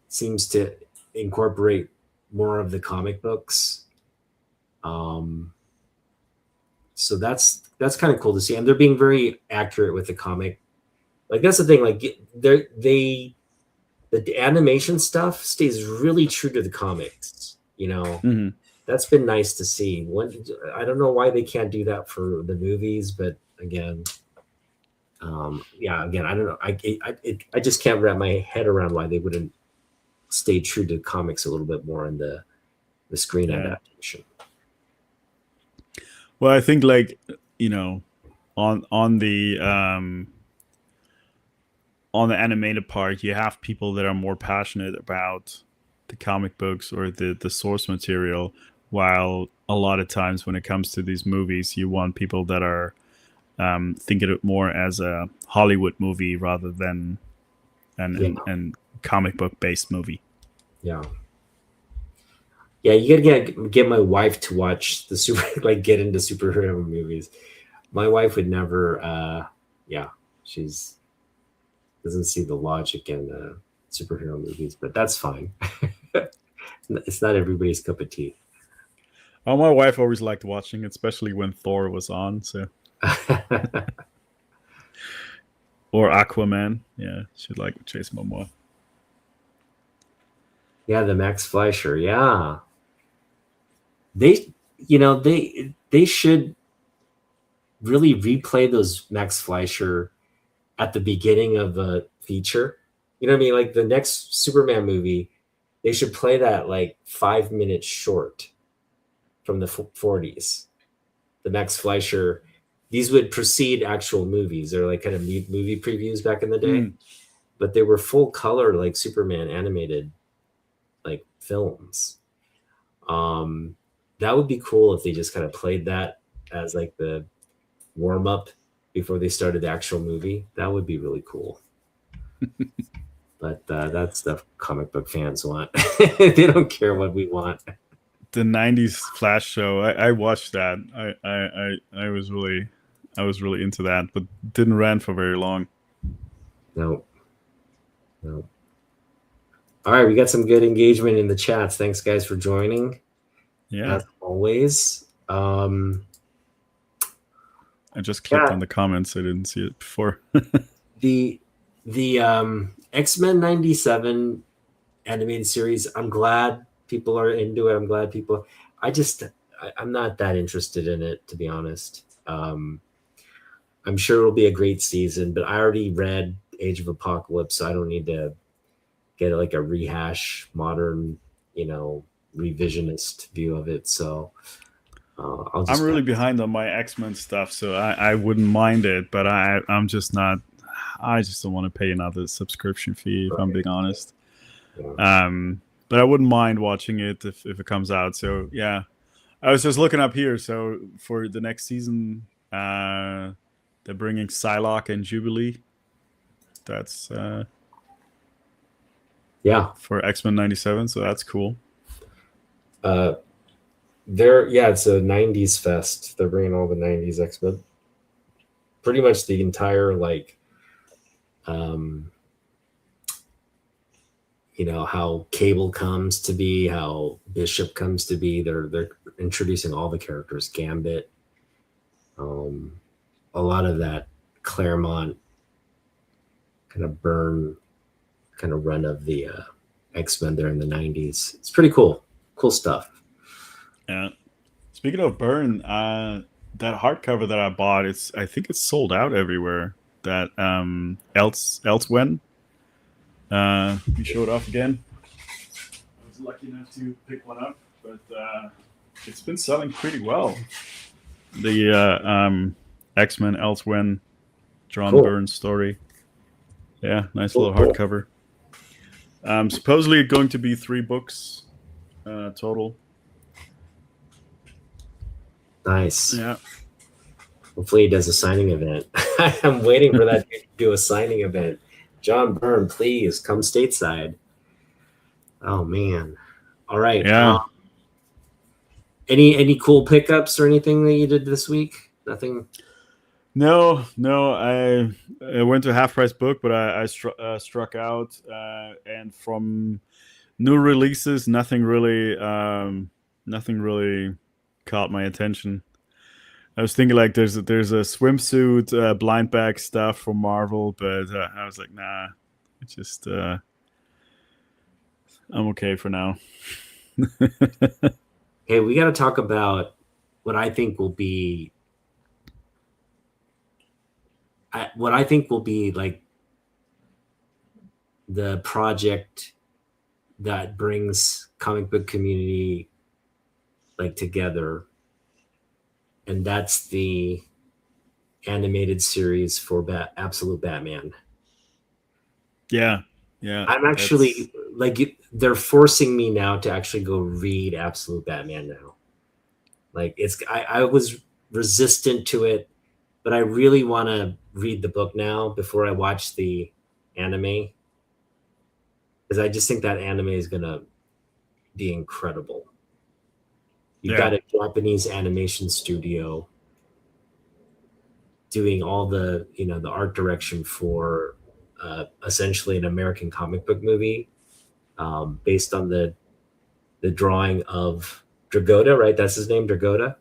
seems to incorporate more of the comic books. So that's kind of cool to see, and they're being very accurate with the comic. Like that's the thing. Like the animation stuff stays really true to the comics. You know, Mm-hmm. that's been nice to see. I don't know why they can't do that for the movies, but again, again, I don't know. I just can't wrap my head around why they wouldn't stay true to comics a little bit more in the screen adaptation. Well, I think like, you know, on the animated part, you have people that are more passionate about the comic books or the source material, while a lot of times when it comes to these movies, you want people that are thinking of it more as a Hollywood movie rather than an comic book based movie. Yeah. Yeah, you gotta get my wife to watch the like get into superhero movies. My wife would never. She's doesn't see the logic in superhero movies, but that's fine. It's not everybody's cup of tea. Oh, my wife always liked watching, especially when Thor was on. So or Aquaman, yeah, she'd like Chase Momoa. Yeah, the Max Fleischer. Yeah, they should really replay those Max Fleischer at the beginning of a feature. You know what I mean? Like the next Superman movie, they should play that like 5 minutes short from the 40s. The Max Fleischer. These would precede actual movies. They're like kind of movie previews back in the day, but they were full color like Superman animated like films. That would be cool if they just kind of played that as like the warm up before they started the actual movie. That would be really cool. But that's the comic book fans want. They don't care what we want. The '90s Flash show, I watched that. I was really into that, but didn't run for very long. No. All right, we got some good engagement in the chats. Thanks, guys, for joining. Yeah, as always. I just clicked on the comments. I didn't see it before. the X-Men 97 animated series, I'm glad people are into it. I'm glad people. I'm not that interested in it, to be honest. I'm sure it'll be a great season, but I already read Age of Apocalypse, so I don't need to get like a rehash modern, revisionist view of it. So I'll I'm just really behind on my X-Men stuff, so I wouldn't mind it, but I'm just not. I just don't want to pay another subscription fee, if I'm being honest. yeah. But I wouldn't mind watching it if it comes out. So yeah, I was just looking up here. So for the next season, they're bringing Psylocke and Jubilee. That's Yeah. for X-Men '97. So that's cool. It's a 90s fest. They're bringing all the 90s X-Men. Pretty much the entire um how Cable comes to be, how Bishop comes to be. They're introducing all the characters. Gambit, a lot of that Claremont kind of burn kind of run of the X-Men there in the 90s. It's pretty cool. Cool stuff. Yeah. Speaking of burn, that hardcover that I bought, I think it's sold out everywhere. That Elsewhen. We showed off again. I was lucky enough to pick one up, but it's been selling pretty well. The X-Men Elsewhen John Byrne story. Yeah, nice little hardcover. Supposedly going to be 3 books total. Nice. Yeah. Hopefully he does a signing event. I'm waiting for that to do a signing event. John Byrne, please come stateside. Oh man. All right. Yeah. Any cool pickups or anything that you did this week? Nothing. No. I went to Half Price Book, but I struck out. And from new releases, nothing really caught my attention. I was thinking like there's a swimsuit blind bag stuff from Marvel, but I was like, nah, it's just I'm okay for now. Hey, we got to talk about what I think will be like the project that brings comic book community like together, and that's the animated series for Absolute Batman. Yeah. I'm actually they're forcing me now to actually go read Absolute Batman now. Like I was resistant to it, but I really want to read the book now before I watch the anime, because I just think that anime is gonna be incredible. You've got a Japanese animation studio doing all the the art direction for essentially an American comic book movie, based on the drawing of Dragotta, right? That's his name, Dragotta.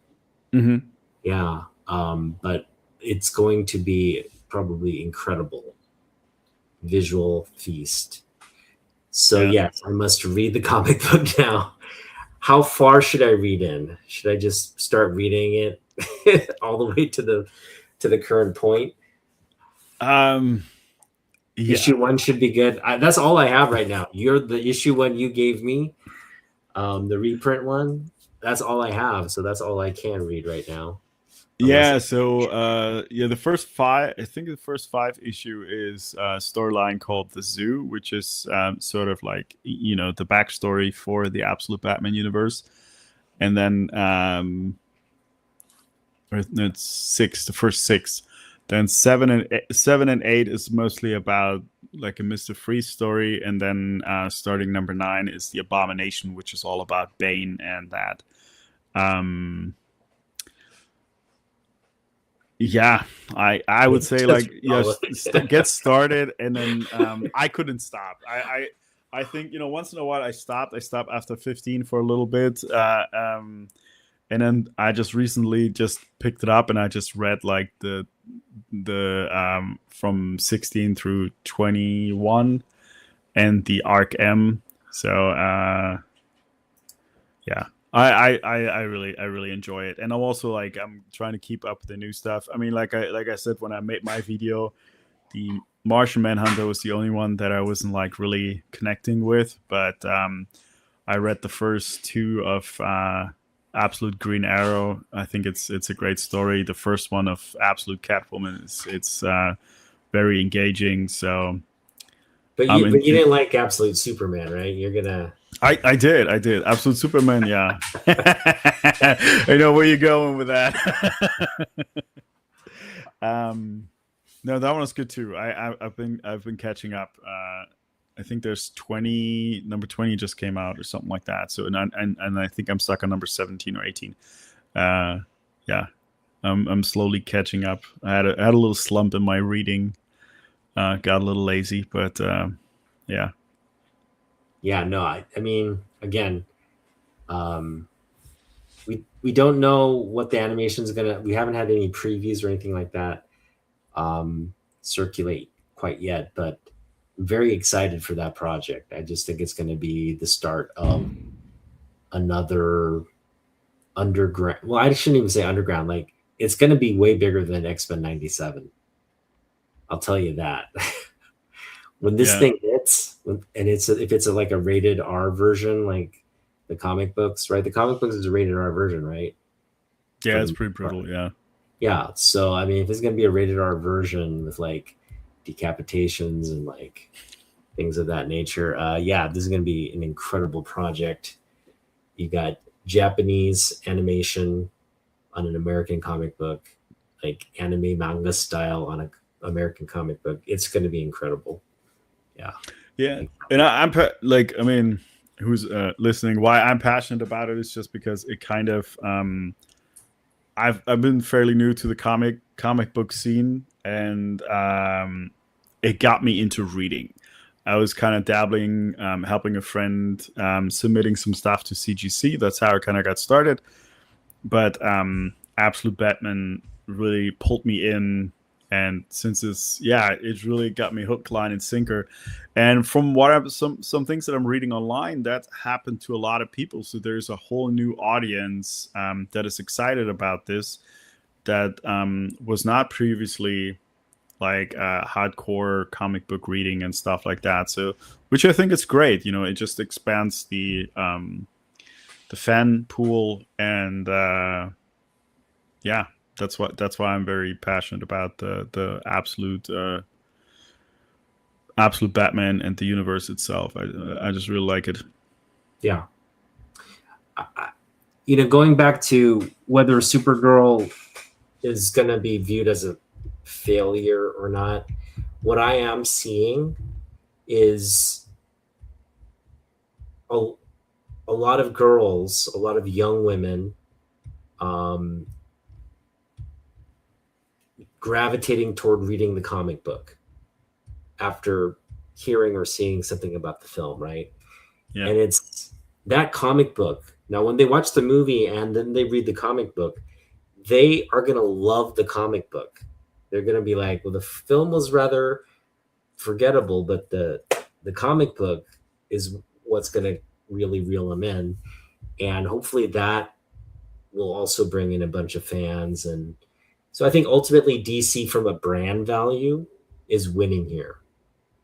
Mm-hmm. Yeah, but it's going to be probably incredible visual feast. So yes, I must read the comic book now. How far should I read in? Should I just start reading it all the way to the current point? Issue 1 should be good. That's all I have right now. You're the issue 1 you gave me, the reprint one. That's all I have, so that's all I can read right now. Yeah, so the first 5, I think the first 5 issue is a storyline called The Zoo, which is sort of like the backstory for the Absolute Batman universe, and then it's 6, the first 6. Then 7 and 8 is mostly about like a Mr. Freeze story, and then starting number 9 is the Abomination, which is all about Bane and that. Yeah, I would say like get started, and then I couldn't stop. I think once in a while I stopped after 15 for a little bit, and then I just recently just picked it up and I just read like the from 16 through 21 and the Arc M. So yeah. I really enjoy it, and I'm also like I'm trying to keep up with the new stuff. I mean, like I said when I made my video, the Martian Manhunter was the only one that I wasn't like really connecting with, but I read the first two of Absolute Green Arrow. I think it's a great story. The first one of Absolute Catwoman is it's very engaging. So But um, you didn't like Absolute Superman, right? You're gonna. I did Absolute Superman. Yeah, I know where you're going with that. No, that one was good too. I've been catching up. I think there's 20 number 20 just came out or something like that. So and I think I'm stuck on number 17 or 18. Uh, yeah, I'm slowly catching up. I had a little slump in my reading. Got a little lazy, but yeah, Yeah, no, I mean, again, um, we don't know what the animation is gonna. We haven't had any previews or anything like that circulate quite yet, but I'm very excited for that project. I just think it's going to be the start of another underground. Well, I shouldn't even say underground. Like it's going to be way bigger than X-Men '97. I'll tell you that. When this yeah, thing hits, and if it's like a rated R version, like the comic books, right? The comic books is a rated R version, right? yeah. For It's the pretty brutal. Yeah, yeah. So I mean, if it's gonna be a rated R version with like decapitations and like things of that nature, yeah, this is gonna be an incredible project. You got Japanese animation on an American comic book, like anime manga style on an American comic book. It's gonna be incredible. Yeah. yeah. And like, I mean, who's listening? Why I'm passionate about it is just because it kind of I've been fairly new to the comic book scene, and it got me into reading. I was kind of dabbling, helping a friend, submitting some stuff to CGC. That's how I kind of got started. But Absolute Batman really pulled me in, and since it's really got me hook, line, and sinker. And from what some things that I'm reading online, that happened to a lot of people. So there's a whole new audience that is excited about this, that was not previously like hardcore comic book reading and stuff like that. So, which I think is great. You know, it just expands the fan pool, and yeah, that's why I'm very passionate about the absolute Batman and the universe itself. I just really like it. Yeah. Going back to whether Supergirl is going to be viewed as a failure or not, what I am seeing is a lot of girls, a lot of young women gravitating toward reading the comic book after hearing or seeing something about the film, right? Yeah. And it's that comic book. Now, when they watch the movie and then they read the comic book, they are going to love the comic book. They're going to be like, well, the film was rather forgettable, but the comic book is what's going to really reel them in. And hopefully that will also bring in a bunch of fans. And so I think ultimately DC from a brand value is winning here,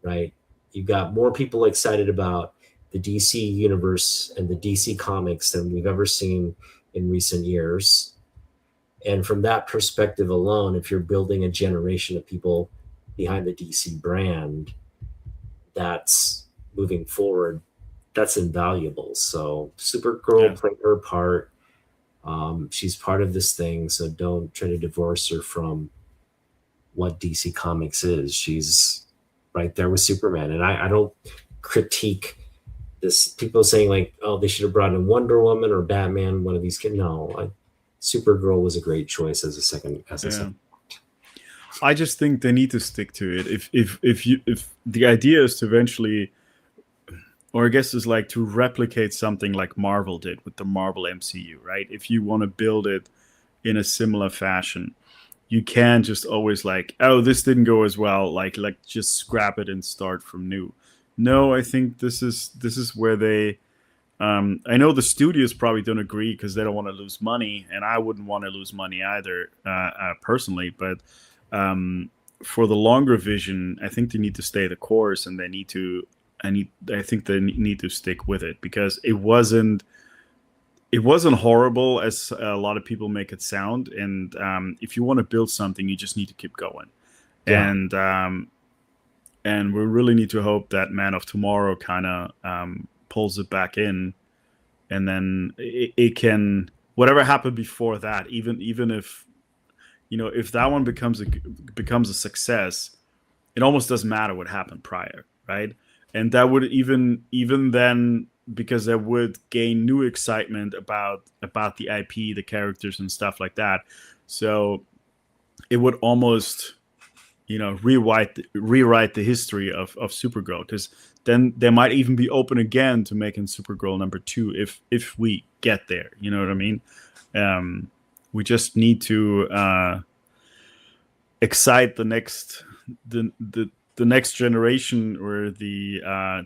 right? You've got more people excited about the DC universe and the DC comics than we've ever seen in recent years. And from that perspective alone, if you're building a generation of people behind the DC brand, that's moving forward, that's invaluable. So Supergirl played her part. She's part of this thing, so don't try to divorce her from what DC Comics is. She's right there with Superman. And I don't critique this, people saying like, oh, they should have brought in Wonder Woman or Batman, one of these kids. No, Supergirl was a great choice as a second. I just think they need to stick to it. If the idea is to eventually, or I guess is like to replicate something like Marvel did with the Marvel MCU, right? If you want to build it in a similar fashion, you can't just always like, oh, this didn't go as well, like just scrap it and start from new. No, I think this is where they. I know the studios probably don't agree because they don't want to lose money, and I wouldn't want to lose money either, personally. But for the longer vision, I think they need to stay the course, and they need to I think they need to stick with it, because it wasn't horrible as a lot of people make it sound. And if you want to build something, you just need to keep going. Yeah. And we really need to hope that Man of Tomorrow kind of pulls it back in, and then it can, whatever happened before that, even if if that one becomes a success, it almost doesn't matter what happened prior, right? And that would even then, because that would gain new excitement about the IP, the characters, and stuff like that. So it would almost rewrite the history of Supergirl, because then they might even be open again to making Supergirl #2 if we get there. You know what I mean? We just need to excite the next next generation, or the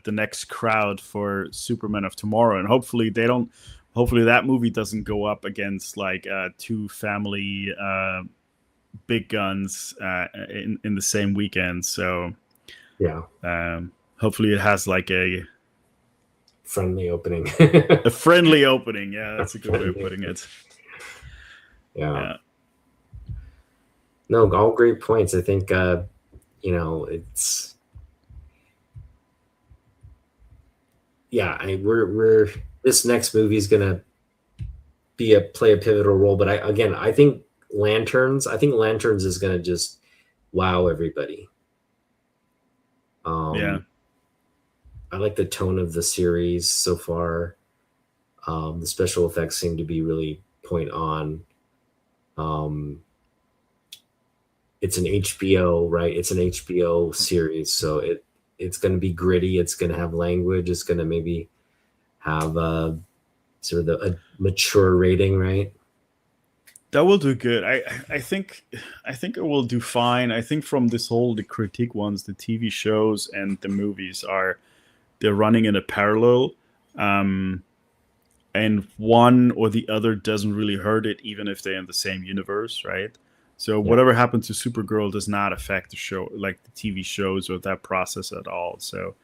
next crowd for Superman of Tomorrow, and hopefully that movie doesn't go up against like two family big guns in the same weekend. So Yeah. hopefully it has like a Friendly opening. friendly opening. Yeah, that's a good way of putting it. Yeah. No, all great points. I think it's we're this next movie is gonna play a pivotal role. But I think Lanterns is gonna just wow everybody. Yeah. I like the tone of the series so far. The special effects seem to be really point on. It's an HBO, right? It's an HBO series, so it's going to be gritty. It's going to have language. It's going to maybe have a sort of a mature rating, right? That will do good. I think it will do fine. I think from the critique ones, the TV shows and the movies they're running in a parallel, and one or the other doesn't really hurt it, even if they're in the same universe, right? So whatever happened to Supergirl does not affect the show, like the TV shows, or that process at all. So,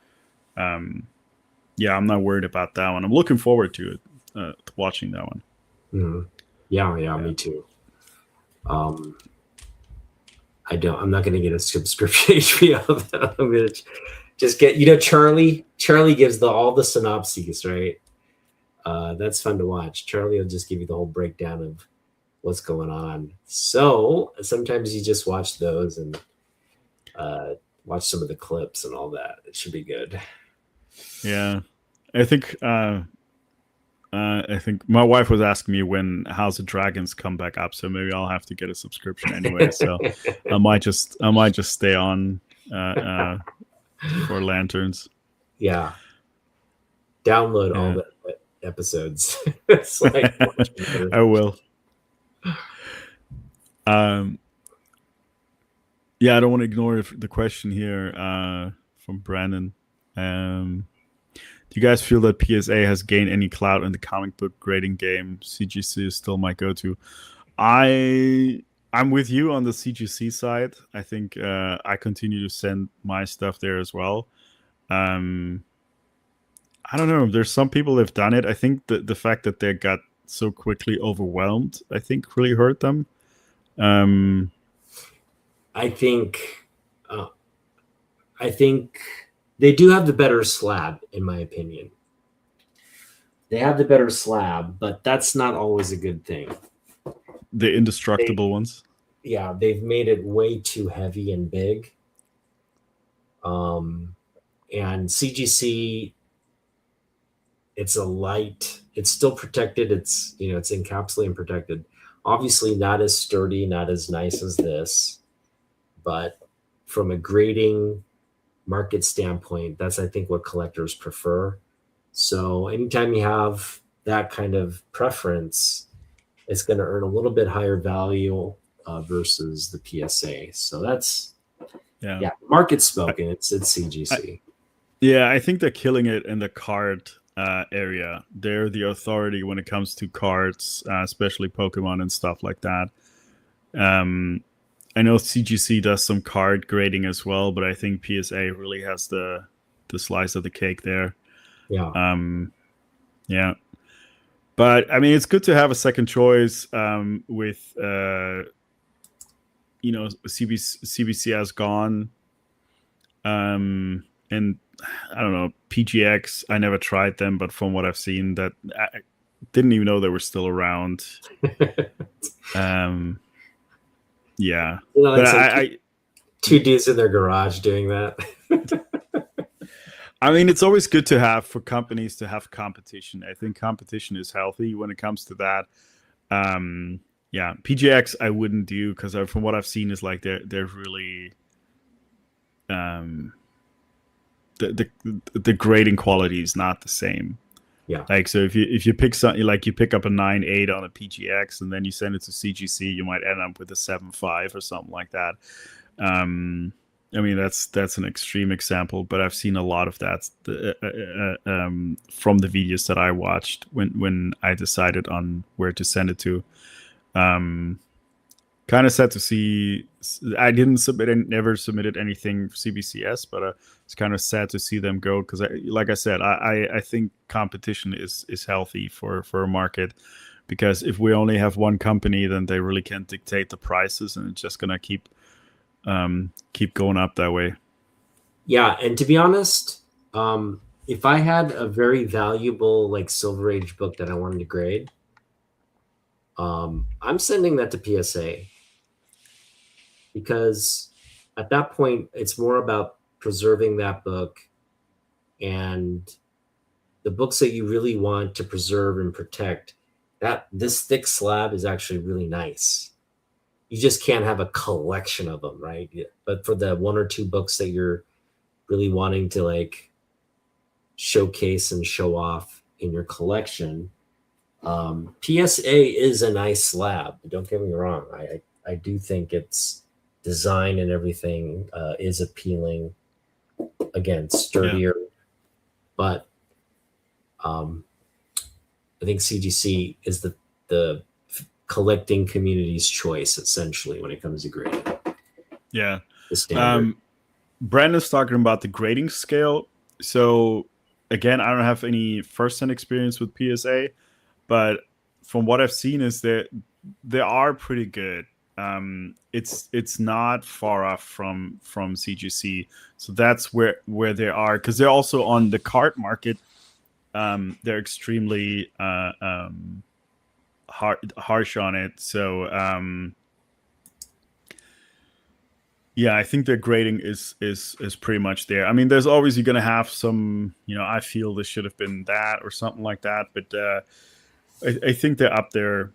I'm not worried about that one. I'm looking forward to it, to watching that one. Mm-hmm. Yeah, me too. I'm not going to get a subscription HBO. I'm going to just get, Charlie gives all the synopses, right? That's fun to watch. Charlie will just give you the whole breakdown of what's going on. So sometimes you just watch those and watch some of the clips and all that. It should be good. Yeah, I think my wife was asking me when House of Dragons come back up, so maybe I'll have to get a subscription anyway. So I might just stay on for Lanterns. Yeah, download all the episodes. It's like I will. I don't want to ignore the question here from Brandon. Do you guys feel that PSA has gained any clout in the comic book grading game? CGC is still my go-to. I'm with you on the CGC side. I think I continue to send my stuff there as well. I don't know. There's some people that have done it. I think the fact that they got so quickly overwhelmed, I think, really hurt them. I think they do have the better slab, in my opinion. They have the better slab, but that's not always a good thing. The indestructible ones. Yeah, they've made it way too heavy and big. And CGC, it's a light. It's still protected. It's encapsulated and protected. Obviously, not as sturdy, not as nice as this, but from a grading market standpoint, that's, I think, what collectors prefer. So anytime you have that kind of preference, it's going to earn a little bit higher value versus the PSA. So that's market spoken. It's CGC. I think they're killing it in the card area. They're the authority when it comes to cards, especially Pokemon and stuff like that. I know CGC does some card grading as well, but I think PSA really has the the slice of the cake there. Yeah. Yeah, but I mean, it's good to have a second choice with CBCS gone, and I don't know, PGX. I never tried them, but from what I've seen, that I didn't even know they were still around. Yeah, Like but some I two dudes in their garage doing that. I mean, it's always good to have for companies to have competition. I think competition is healthy when it comes to that. Yeah, PGX I wouldn't do because from what I've seen is like they're really the grading quality is not the same. Yeah. Like, so if you pick something like you pick up a 9.8 on a PGX and then you send it to CGC, you might end up with a 7.5 or something like that. I mean, that's an extreme example, but I've seen a lot of that from the videos that I watched when I decided on where to send it to. Kind of sad to see. I didn't never submitted anything for CBCS, but it's kind of sad to see them go because, like I said, I think competition is healthy for a market, because if we only have one company, then they really can't dictate the prices, and it's just gonna keep going up that way. Yeah, and to be honest, if I had a very valuable like Silver Age book that I wanted to grade, I'm sending that to PSA, because at that point it's more about preserving that book, and the books that you really want to preserve and protect, that this thick slab is actually really nice. You just can't have a collection of them, right? But for the one or two books that you're really wanting to like showcase and show off in your collection, PSA is a nice slab. Don't get me wrong. I do think its design and everything is appealing. Again, sturdier, but I think CGC is the collecting community's choice essentially when it comes to grading. Yeah. The standard. Brandon's talking about the grading scale. So again, I don't have any first-hand experience with PSA, but from what I've seen is that they are pretty good. It's not far off from CGC, so that's where they are, because they're also on the card market. They're extremely harsh on it. So yeah, I think their grading is pretty much there. I mean, there's always you're gonna have some, I feel this should have been that or something like that, but I think they're up there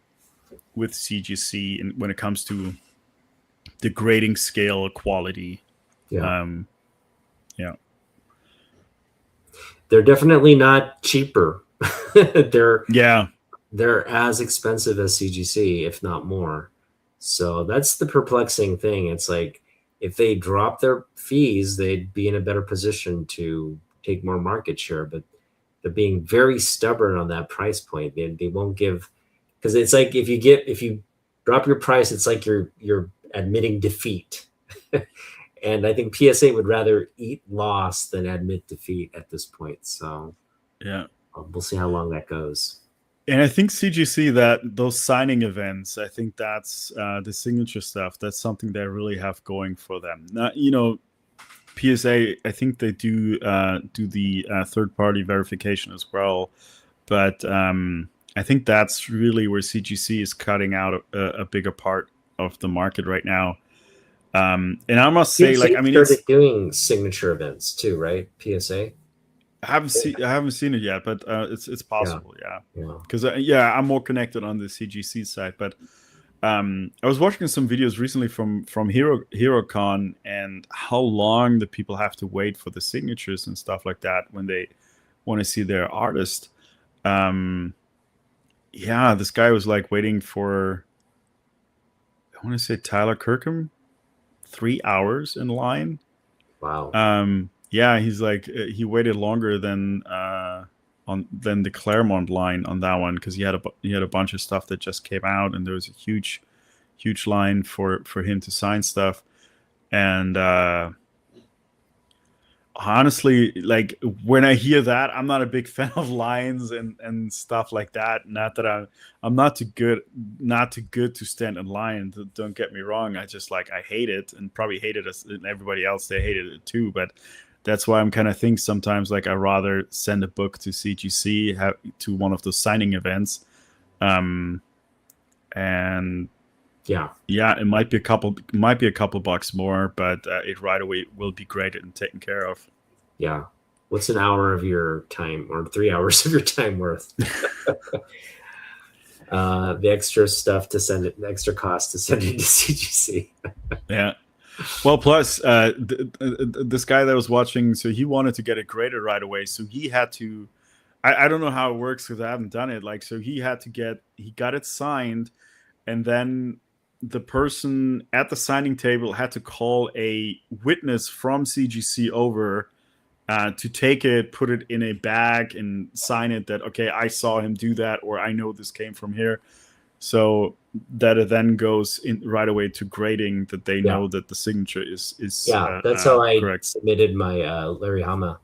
with CGC and when it comes to the grading scale quality. Yeah. Yeah. They're definitely not cheaper. they're Yeah. they're as expensive as CGC, if not more. So that's the perplexing thing. It's like if they drop their fees, they'd be in a better position to take more market share, but they're being very stubborn on that price point. They won't give, because it's like if you drop your price, it's like you're admitting defeat. And I think PSA would rather eat loss than admit defeat at this point. So Yeah. we'll see how long that goes. And I think CGC, that those signing events, I think that's the signature stuff. That's something they really have going for them. Now, PSA, I think they do the third-party verification as well, but I think that's really where CGC is cutting out a bigger part of the market right now. And I must say, PSA I mean, started doing signature events too, right? PSA. I haven't seen it yet, but it's possible, yeah. Yeah. Because I'm more connected on the CGC side, but I was watching some videos recently from HeroCon and how long the people have to wait for the signatures and stuff like that when they want to see their artist. This guy was like waiting for, I want to say Tyler Kirkham, 3 hours in line. Wow. He's like he waited longer than the Claremont line on that one, because he had a bunch of stuff that just came out, and there was a huge line for him to sign stuff. And honestly, like when I hear that, I'm not a big fan of lines and stuff like that. Not that I'm not too good to stand in line. Don't get me wrong. I just like I hate it, and probably hate it as and everybody else. They hated it too, but that's why I'm kind of think sometimes like I rather send a book to CGC, to one of those signing events, and Yeah, yeah, it might be a couple bucks more, but it right away will be graded and taken care of. yeah. What's an hour of your time or 3 hours of your time worth? The extra stuff to send it, the extra cost to send it to CGC. Yeah. Well, plus this guy that was watching, so he wanted to get it graded right away, so he had to. I don't know how it works because I haven't done it. Like, so he got it signed, and then the person at the signing table had to call a witness from CGC over to take it, put it in a bag, and sign it that okay, I saw him do that, or I know this came from here. So that it then goes in right away to grading that they Yeah. know that the signature is Yeah, that's how I correct. submitted my Larry Hama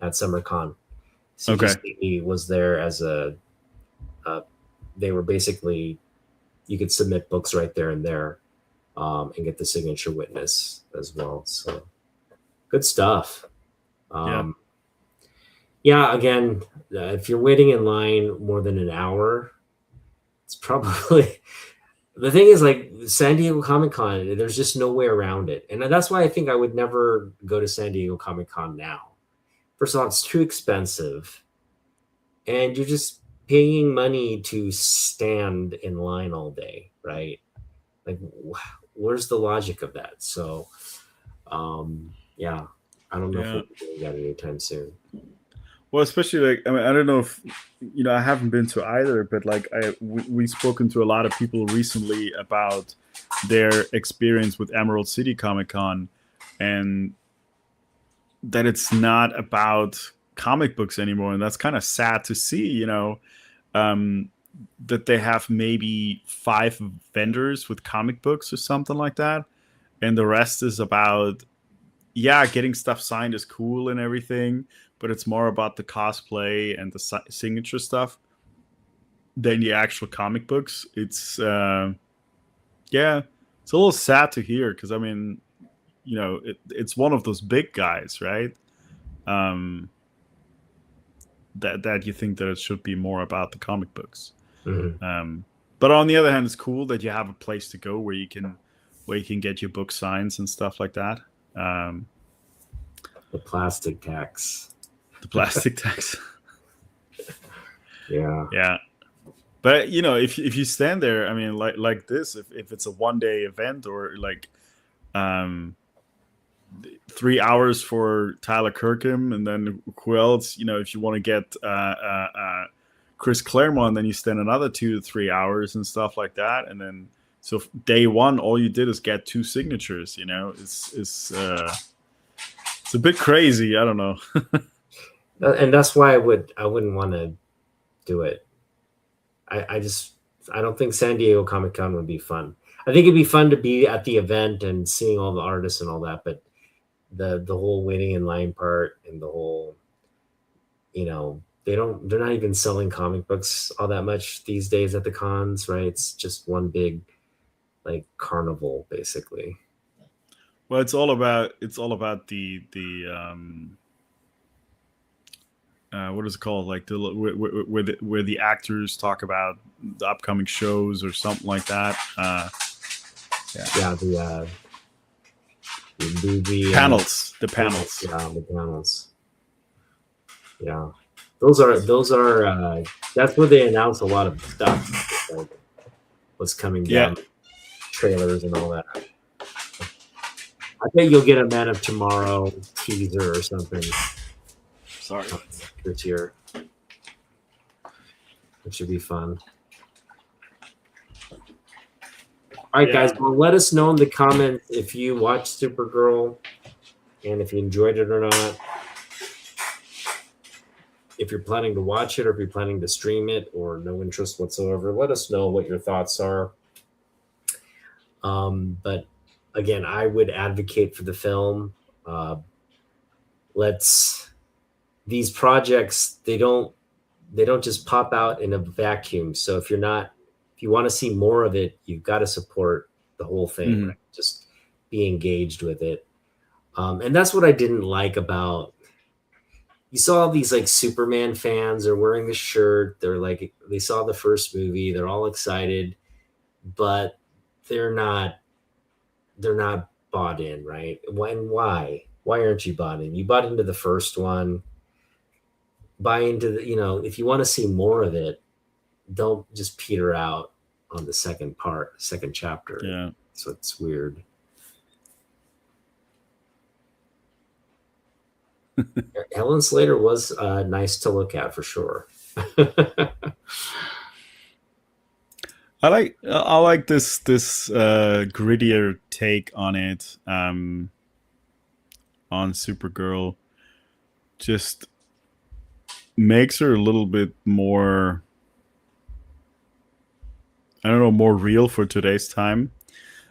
at SummerCon. Okay. CGC was there as they were basically, you could submit books right there and there, and get the signature witness as well. So good stuff. Yeah. Yeah, again, if you're waiting in line more than an hour, it's probably the thing is like San Diego Comic Con, there's just no way around it. And that's why I think I would never go to San Diego Comic Con now. First of all, it's too expensive. And you're just paying money to stand in line all day, right? Like, where's the logic of that? So, yeah, I don't know if Yeah. we'll be doing that anytime soon. Well, especially like I mean, I don't know if I haven't been to either, but like we've spoken to a lot of people recently about their experience with Emerald City Comic Con, and that it's not about comic books anymore, and that's kind of sad to see. Um, that they have maybe 5 vendors with comic books or something like that, and the rest is about getting stuff signed is cool and everything, but it's more about the cosplay and the signature stuff than the actual comic books. It's it's a little sad to hear because I mean, it's one of those big guys, right? That you think that it should be more about the comic books. Mm-hmm. But on the other hand, it's cool that you have a place to go where you can get your book signs and stuff like that. The plastic tax. The plastic tax. Yeah. Yeah. But if you stand there, I mean, like this, if it's a 1-day event or like 3 hours for Tyler Kirkham, and then who else? If you want to get Chris Claremont, then you spend another 2 to 3 hours and stuff like that, and then so day one, all you did is get 2 signatures. It's a bit crazy. I don't know. And that's why I wouldn't want to do it. I don't think San Diego Comic Con would be fun. I think it'd be fun to be at the event and seeing all the artists and all that, but the whole waiting in line part and the whole, they're not even selling comic books all that much these days at the cons, right? It's just one big like carnival basically. Well, it's all about the what is it called? Like where the actors talk about the upcoming shows or something like that. The panels. The panels. Yeah, the panels. Yeah, those are that's where they announce a lot of stuff, like what's coming down, trailers and all that. I bet you'll get a Man of Tomorrow teaser or something. Sorry, this year. It should be fun. All right, guys. Well, let us know in the comments if you watched Supergirl and if you enjoyed it or not. If you're planning to watch it or if you're planning to stream it or no interest whatsoever, let us know what your thoughts are. But again, I would advocate for the film. let's these projects, they don't just pop out in a vacuum. So if you want to see more of it, you've got to support the whole thing, Mhm. right? Just be engaged with it. And that's what I didn't like about. You saw all these like Superman fans are wearing the shirt. They're like they saw the first movie. They're all excited, but they're not. They're not bought in, right? When why? Why aren't you bought in? You bought into the first one. Buy into the. If you want to see more of it, don't just peter out on the second chapter. Yeah. So it's weird. Helen Slater was nice to look at for sure. I like this grittier take on it, on Supergirl. Just makes her a little bit more, I don't know, more real for today's time.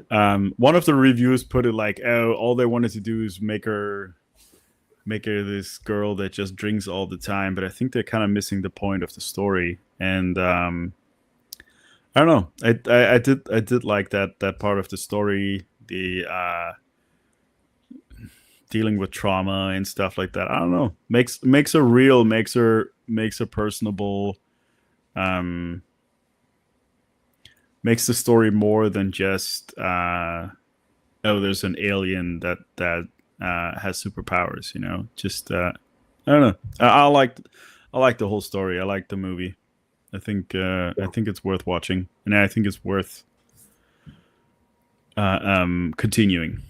One of the reviews put it like, "Oh, all they wanted to do is make her this girl that just drinks all the time." But I think they're kind of missing the point of the story. And I don't know. I did like that part of the story, the dealing with trauma and stuff like that. I don't know. Makes her real. Makes her personable. Um, makes the story more than just oh, there's an alien that has superpowers. Just I don't know. I like the whole story. I like the movie. I think it's worth watching, and I think it's worth continuing.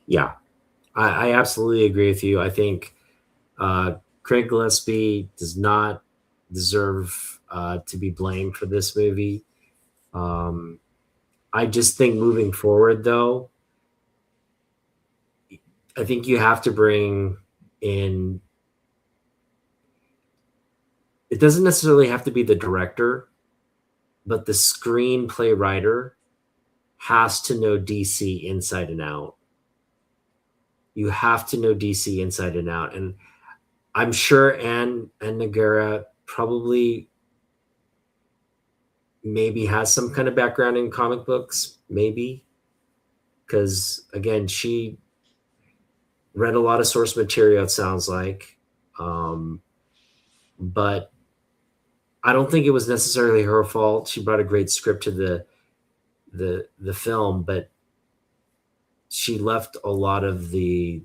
Yeah, I absolutely agree with you. I think Craig Gillespie does not deserve to be blamed for this movie. Um, I just think moving forward, though, I think you have to bring in. It doesn't necessarily have to be the director, but the screenplay writer has to know DC inside and out. You have to know DC inside and out. And I'm sure Ann Nagara probably maybe has some kind of background in comic books, maybe. Because again, she read a lot of source material, it sounds like. But I don't think it was necessarily her fault. She brought a great script to the film, but she left a lot of the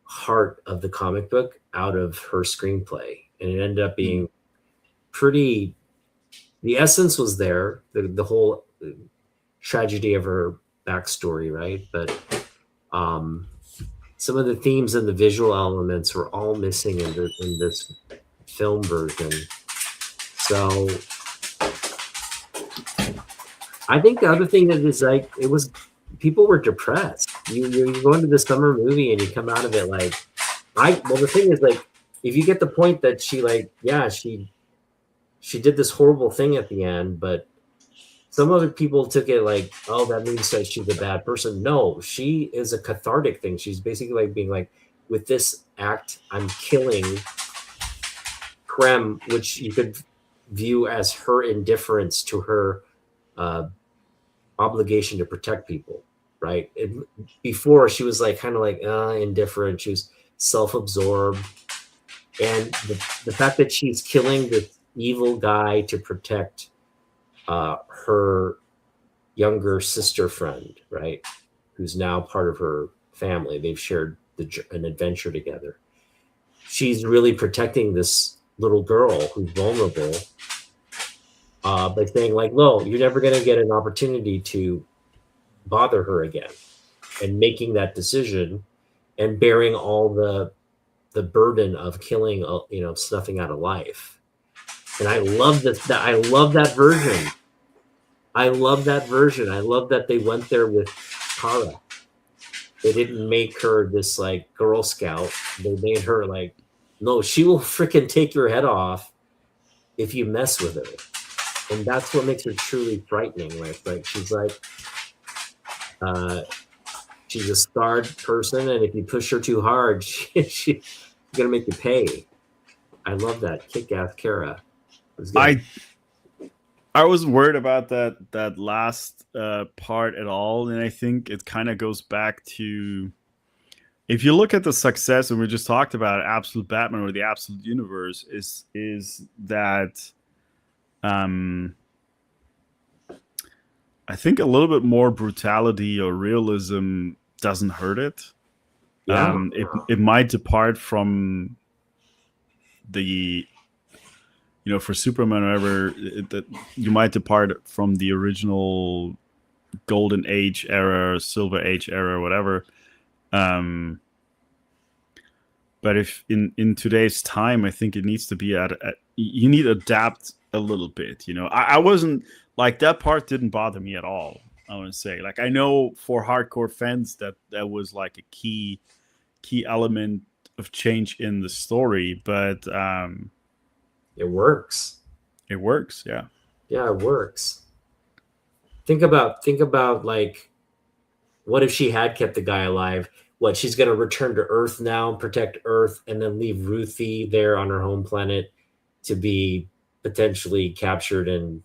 heart of the comic book out of her screenplay, and it ended up being pretty. The essence was there, the whole tragedy of her backstory, right? But some of the themes and the visual elements were all missing in this film version. So I think the other thing that is like it was people were depressed. You go into the summer movie and you come out of it like the thing is like if you get the point that she like she did this horrible thing at the end, but some other people took it like, oh, that means that she's a bad person. No, she is a cathartic thing. She's basically like being like, with this act, I'm killing Krem, which you could view as her indifference to her obligation to protect people, right? Before she was like kind of like indifferent. She was self-absorbed, and the fact that she's killing this evil guy to protect her younger sister friend, right, who's now part of her family. They've shared an adventure together. She's really protecting this little girl who's vulnerable by saying like, no, you're never going to get an opportunity to bother her again, and making that decision and bearing all the burden of killing, snuffing out a life. And I love this. I love that version. I love that version. I love that they went there with Kara. They didn't make her this like Girl Scout. They made her like, no, she will freaking take your head off if you mess with her. And that's what makes her truly frightening. Like she's she's a scarred person, and if you push her too hard, she's gonna make you pay. I love that kick-ass Kara. It was good. I was worried about that last part at all, and I think it kind of goes back to, if you look at the success, and we just talked about Absolute Batman or the Absolute Universe, is that I think a little bit more brutality or realism doesn't hurt it. Yeah, It might depart from the, for Superman or whatever, that you might depart from the original Golden Age era, Silver Age era, whatever. But if in today's time, I think it needs to be you need to adapt a little bit. I wasn't like, that part didn't bother me at all. I want to say, like, I know for hardcore fans that was like a key element of change in the story, but it works. It works, yeah. Yeah, it works. Think about like, what if she had kept the guy alive? What, she's going to return to Earth now, protect Earth, and then leave Ruthie there on her home planet to be potentially captured and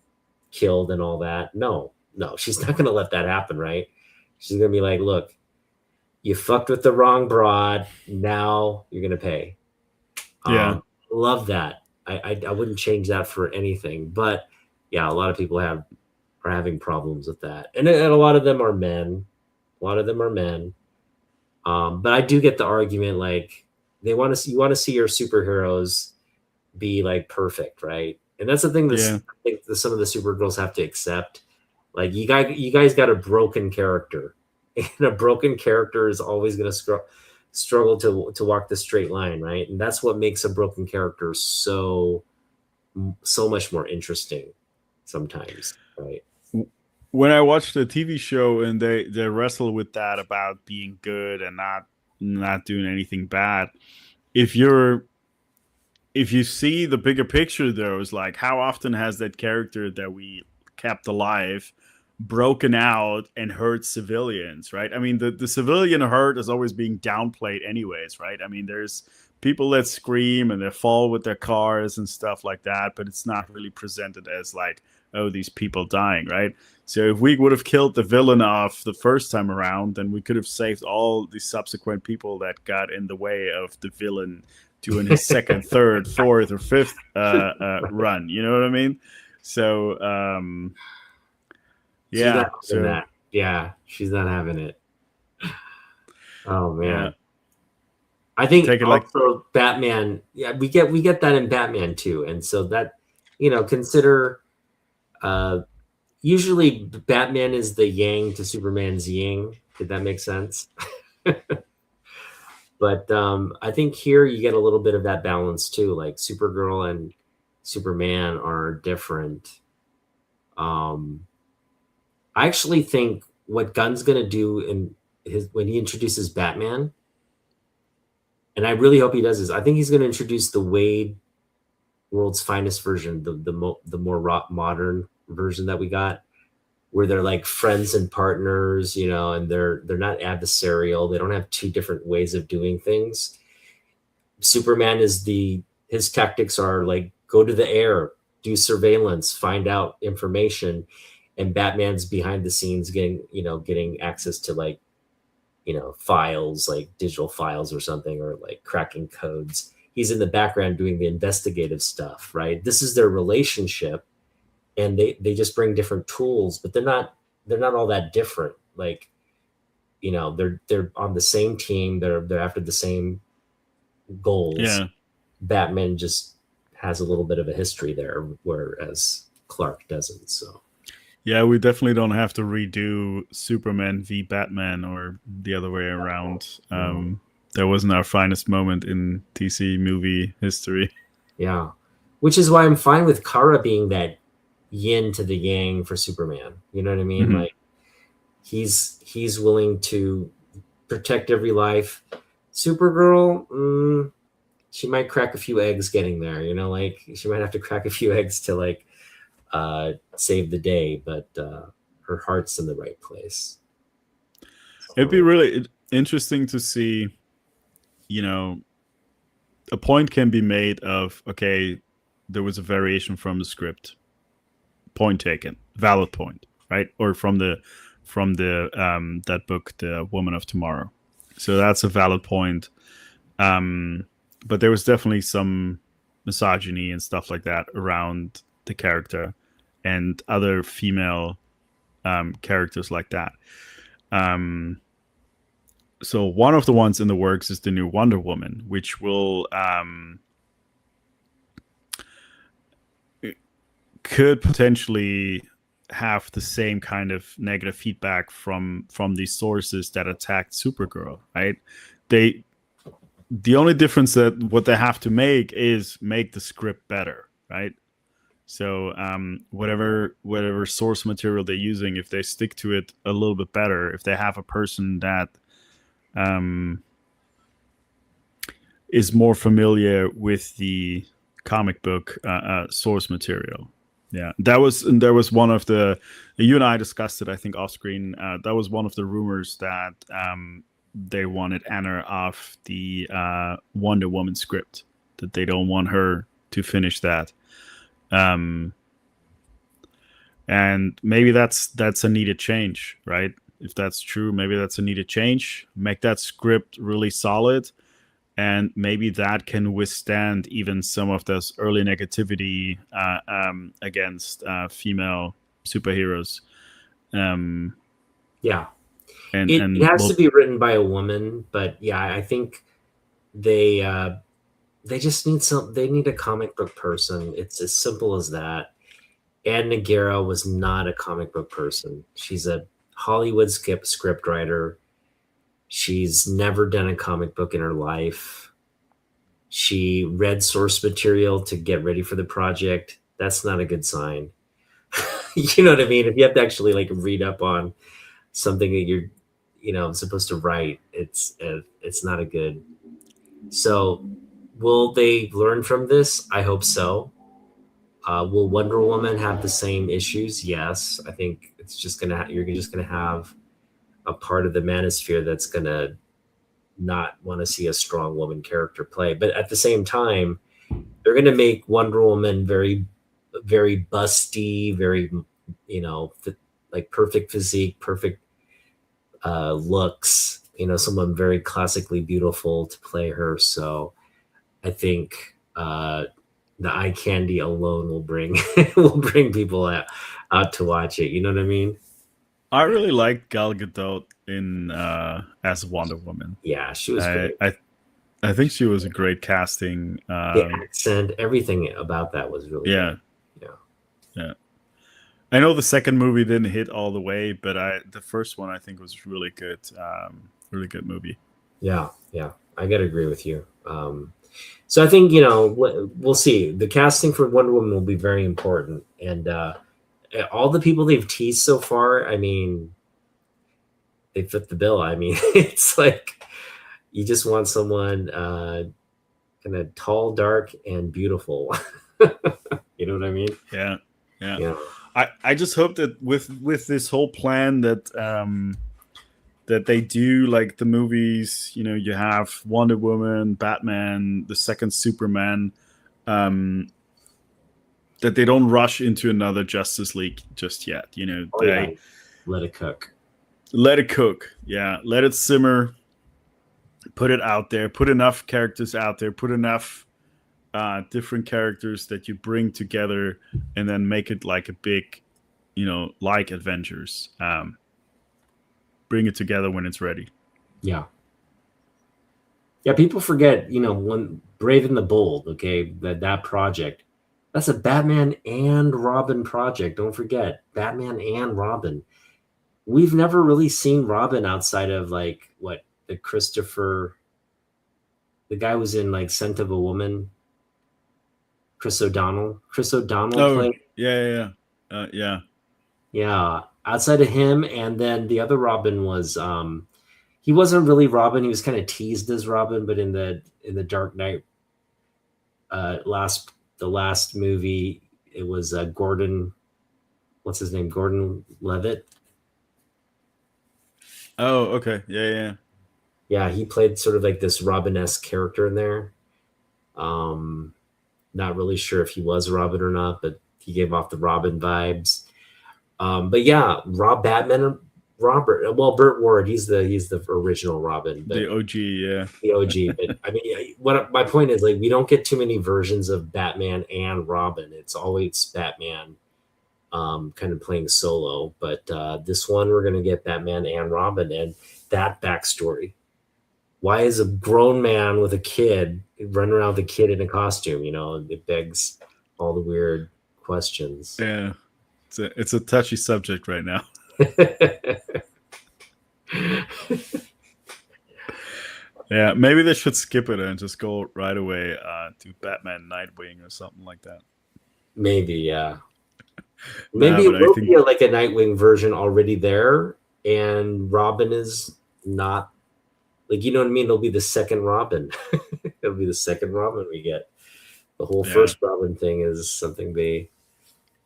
killed and all that? No, she's not going to let that happen, right? She's going to be like, look, you fucked with the wrong broad. Now you're going to pay. Yeah. Love that. I wouldn't change that for anything. But yeah, a lot of people are having problems with that. And a lot of them are men. But I do get the argument, like, you want to see your superheroes be like perfect, right? And that's the thing that I think that some of the Supergirls have to accept. Like, you guys got a broken character, and a broken character is always going to struggle to walk the straight line, right? And that's what makes a broken character so much more interesting sometimes, right? When I watched the TV show and they wrestle with that about being good and not doing anything bad, if you see the bigger picture, though, is like, how often has that character that we kept alive broken out and hurt civilians, right? I mean, the civilian hurt is always being downplayed anyways, right? I mean, there's people that scream and they fall with their cars and stuff like that, but it's not really presented as like, oh, these people dying, right? So if we would have killed the villain off the first time around, then we could have saved all the subsequent people that got in the way of the villain doing his second, third, fourth, or fifth run. You know what I mean? So, yeah. Yeah, she's not having it. Oh man. Yeah. I think also Batman. Yeah, we get that in Batman too, and so that, consider. Usually Batman is the yang to Superman's yin. Did that make sense? But I think here you get a little bit of that balance too. Like, Supergirl and Superman are different. I actually think what Gunn's gonna do when he introduces Batman, and I really hope he does this, I think he's gonna introduce the Wade World's Finest version, the more modern version that we got, where they're like friends and partners, and they're not adversarial. They don't have two different ways of doing things. Superman his tactics are like, go to the air, do surveillance, find out information, and Batman's behind the scenes getting access to, like, files, like digital files or something, or like cracking codes. He's in the background doing the investigative stuff, right? This is their relationship, and they just bring different tools, but they're not all that different. Like, they're on the same team, they're after the same goals. Yeah. Batman just has a little bit of a history there, whereas Clark doesn't. So yeah, we definitely don't have to redo Superman v Batman or the other way around. That wasn't our finest moment in DC movie history. Yeah, which is why I'm fine with Kara being that yin to the yang for Superman. You know what I mean? Mm-hmm. Like, he's willing to protect every life. Supergirl, she might crack a few eggs getting there. Like, she might have to crack a few eggs to, like, save the day, but her heart's in the right place. It'd be really interesting to see, you know, a point can be made of, okay, there was a variation from the script, point taken, valid point, right? Or from the that book, The Woman of Tomorrow. So that's a valid point. But there was definitely some misogyny and stuff like that around the character and other female characters like that. So one of the ones in the works is the new Wonder Woman, which will could potentially have the same kind of negative feedback from these sources that attacked Supergirl, right? The only difference that what they have to make is make the script better, right? So whatever source material they're using, if they stick to it a little bit better, if they have a person that is more familiar with the comic book source material. Yeah, there was one of the, you and I discussed it, I think, off screen. That was one of the rumors that they wanted Anna off the Wonder Woman script, that they don't want her to finish that. And maybe that's a needed change, right? If that's true, maybe that's a needed change. Make that script really solid, and maybe that can withstand even some of this early negativity against female superheroes. Yeah. And It has to be written by a woman, but yeah, I think they just need they need a comic book person. It's as simple as that. Ann Nagara was not a comic book person. She's a Hollywood script writer. She's never done a comic book in her life. She read source material to get ready for the project. That's not a good sign. You know what I mean? If you have to actually like read up on something that you're, supposed to write, it's not a good. So will they learn from this? I hope so. Will Wonder Woman have the same issues? Yes. I think it's just you're just gonna have a part of the manosphere that's gonna not want to see a strong woman character play. But at the same time, they're gonna make Wonder Woman very, very busty, very, like perfect physique, perfect looks. Someone very classically beautiful to play her. So I think the eye candy alone will bring people out to watch it. You know what I mean? I really liked Gal Gadot in as Wonder Woman. Yeah, she was great. I think she was a great casting. The accent, everything about that was really good. Yeah. Yeah. I know the second movie didn't hit all the way, but the first one I think was really good. Really good movie. Yeah, I gotta agree with you. So I think we'll see. The casting for Wonder Woman will be very important, and all the people they've teased so far, I mean, they fit the bill. I mean, it's like you just want someone kind of tall, dark, and beautiful. You know what I mean? Yeah. I just hope that with this whole plan that that they do like the movies, you have Wonder Woman, Batman, the second Superman, that they don't rush into another Justice League just yet. Let it cook. Let it cook. Yeah, let it simmer. Put it out there. Put enough characters out there. Put enough different characters that you bring together, and then make it like a big, like Avengers. Bring it together when it's ready. Yeah. People forget, when Brave and the Bold, okay, that project, that's a Batman and Robin project. Don't forget, Batman and Robin. We've never really seen Robin outside of the guy was in like Scent of a Woman. Chris O'Donnell played. Yeah. Outside of him, and then the other Robin was he wasn't really Robin. He was kind of teased as Robin, but in the Dark Knight the last movie, it was Gordon. What's his name? Gordon Levitt. Oh, okay. Yeah, yeah. Yeah, he played sort of like this Robin-esque character in there. Um, Not really sure if he was Robin or not, but he gave off the Robin vibes. But yeah, Batman, Robert. Well, Burt Ward, he's the original Robin, The but OG, yeah. the OG. But I mean, what my point is, like, we don't get too many versions of Batman and Robin. It's always Batman, kind of playing solo. But this one, we're gonna get Batman and Robin, and that backstory. Why is a grown man with a kid running around with a kid in a costume? It begs all the weird questions. Yeah. It's a touchy subject right now. Yeah, maybe they should skip it and just go right away to Batman Nightwing or something like that. Maybe, yeah. Nah, Maybe it but I will think be like a Nightwing version already there, and Robin is not, like, you know what I mean? It'll be the second Robin. It'll be the second Robin we get. The whole yeah, first Robin thing is something they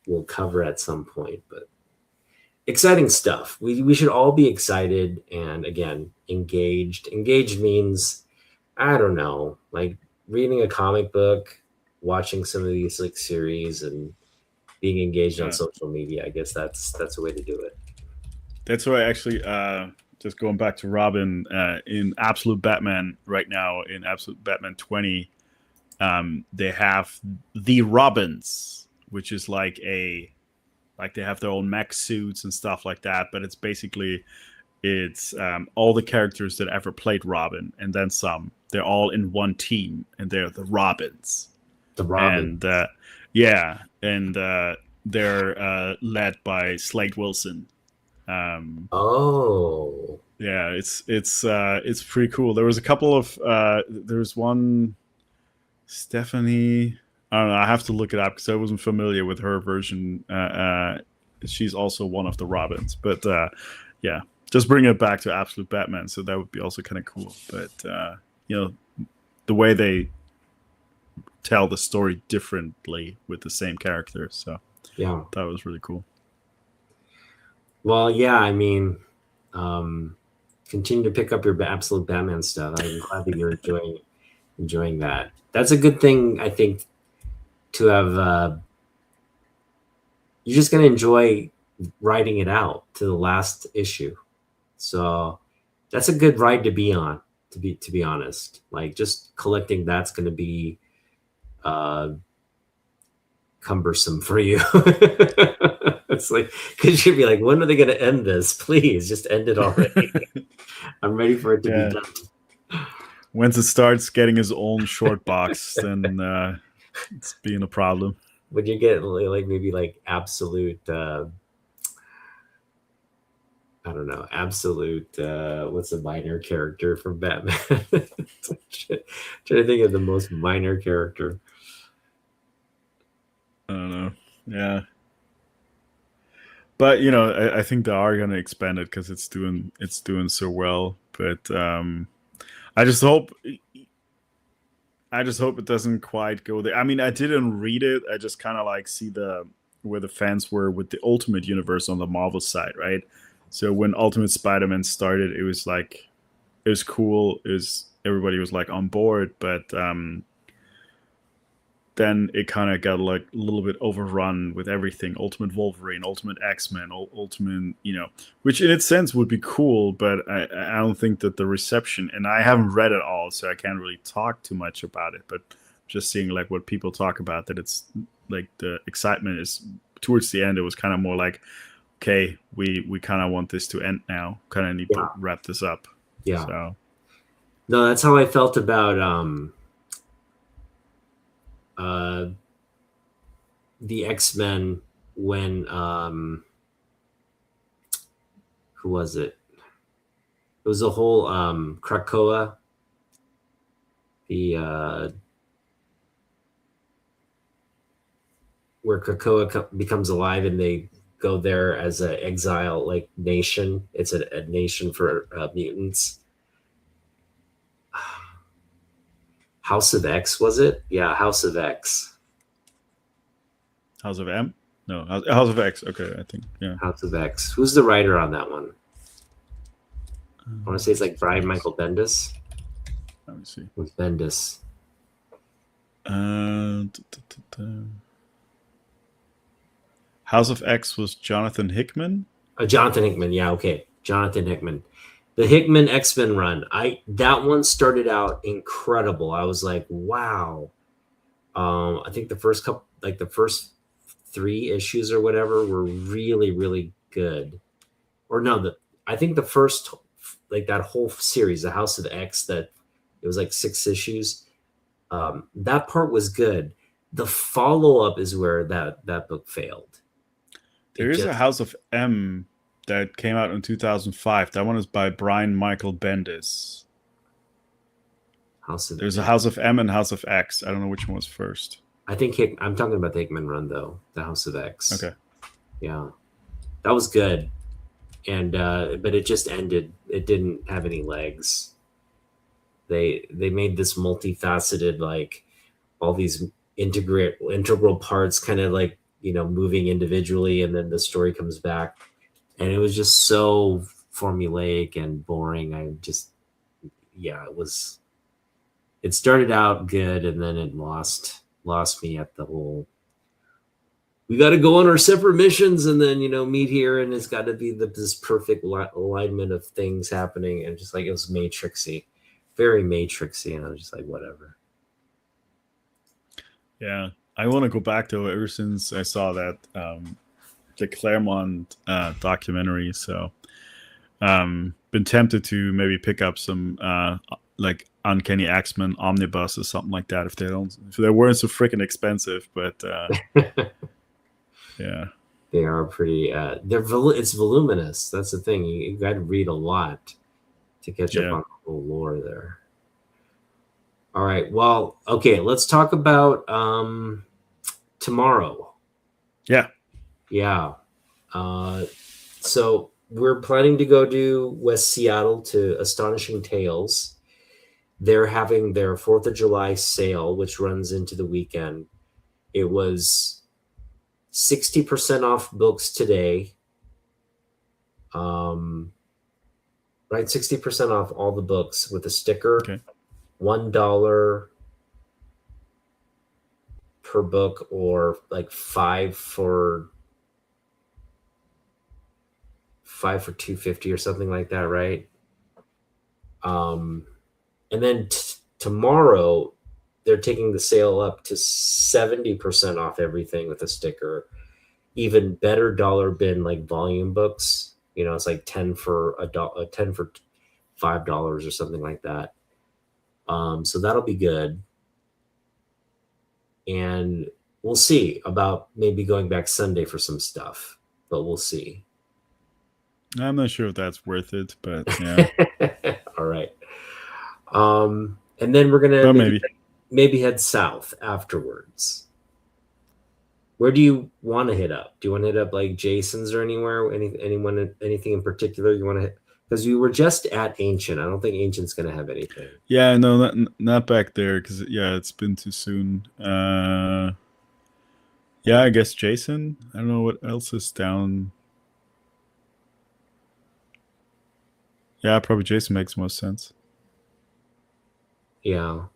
will cover at some point, but exciting stuff. We should all be excited and, again, engaged. Engaged means, I don't know, like reading a comic book, watching some of these like series, and being engaged on yeah. social media. I guess that's a way to do it. That's why actually just going back to Robin in Absolute Batman right now in Absolute Batman 20, they have the Robins, which is like they have their own mech suits and stuff like that, but it's all the characters that ever played Robin and then some. They're all in one team, and they're the Robins. The Robin. And yeah, and they're led by Slade Wilson. Oh, Yeah, it's pretty cool. There was a couple of there was one Stephanie. I don't know. I have to look it up because I wasn't familiar with her version. She's also one of the Robins, but yeah, just bring it back to Absolute Batman. So that would be also kind of cool. But the way they tell the story differently with the same character. So yeah. that was really cool. Well, yeah. I mean, continue to pick up your Absolute Batman stuff. I'm glad that you're enjoying that. That's a good thing, I think, to have. You're just gonna enjoy writing it out to the last issue. So that's a good ride to be on. To be honest, like, just collecting that's gonna be uh, cumbersome for you. It's like, because you'd be like, when are they going to end this? Please just end it already. I'm ready for it to Yeah. be done. Once it starts getting his own short box, then it's being a problem. Would you get like maybe like absolute I don't know, absolute what's a minor character from Batman? Trying to think of the most minor character. I don't know. Yeah, but I think they are going to expand it because it's doing so well. But I just hope it doesn't quite go there. I mean, I didn't read it. I just kind of like see where the fans were with the Ultimate Universe on the Marvel side, right? So when Ultimate Spider-Man started, it was cool. Everybody was like on board, but then it kind of got like a little bit overrun with everything. Ultimate Wolverine, Ultimate X-Men, Ultimate, which in its sense would be cool, but I don't think that the reception, and I haven't read it all, so I can't really talk too much about it, but just seeing like what people talk about, that it's like the excitement is towards the end, it was kind of more like, okay, we kind of want this to end now, kind of need to wrap this up. Yeah. So No, that's how I felt about the X-Men when who was it? It was a whole Krakoa, the where Krakoa becomes alive and they go there as an exile like nation. It's a nation for mutants. House of X, was it? Yeah, House of X. House of M? No, House of X. Okay, I think, yeah. House of X. Who's the writer on that one? I want to say it's like Brian Michael Bendis. Let me see. With Bendis. House of X was Jonathan Hickman. Jonathan Hickman, yeah, okay, Jonathan Hickman. The Hickman X-Men run, that one started out incredible. I was like, wow. I think the first 3 issues or whatever were really, really good. Or no, I think the first, like that whole series, the House of X, that it was like 6 issues. That part was good. The follow-up is where that book failed. There is a House of M that came out in 2005. That one is by Brian Michael Bendis. There's a House of M and House of X. I don't know which one was first. I think I'm talking about the Hickman run, though. The House of X. Okay. Yeah, that was good, and but it just ended. It didn't have any legs. They made this multifaceted, like all these integral parts, kind of like, you know, moving individually, and then the story comes back, and it was just so formulaic and boring. It started out good, and then it lost me at the whole, we got to go on our separate missions and then, you know, meet here, and it's got to be this perfect alignment of things happening, and just like, it was matrixy, very matrixy, and I was just like, whatever. Yeah, I want to go back to it ever since I saw that the Claremont documentary. So been tempted to maybe pick up some like Uncanny X-Men Omnibus or something like that if they weren't so freaking expensive. But yeah, they are pretty. It's voluminous. That's the thing. You got to read a lot to catch up on the whole lore there. All right. Well, okay. Let's talk about tomorrow. Yeah. Yeah. So we're planning to go to West Seattle to Astonishing Tales. They're having their 4th of July sale, which runs into the weekend. It was 60% off books today. Right, 60% off all the books with a sticker. Okay. $1 per book, or like 5 for $250 or something like that, right? And then tomorrow they're taking the sale up to 70% off everything with a sticker. Even better dollar bin, like volume books. You know, it's like 10 for $5 or something like that. So that'll be good. And we'll see about maybe going back Sunday for some stuff, but we'll see. I'm not sure if that's worth it, but yeah. All right. And then we're gonna maybe head south afterwards. Where do you want to hit up? Do you want to hit up like Jason's or anywhere? Anything in particular you want to hit? Because you were just at Ancient. I don't think Ancient's going to have anything. Yeah, no, not back there, because it's been too soon. Yeah, I guess Jason. I don't know what else is down. Yeah, probably Jason makes most sense. Yeah.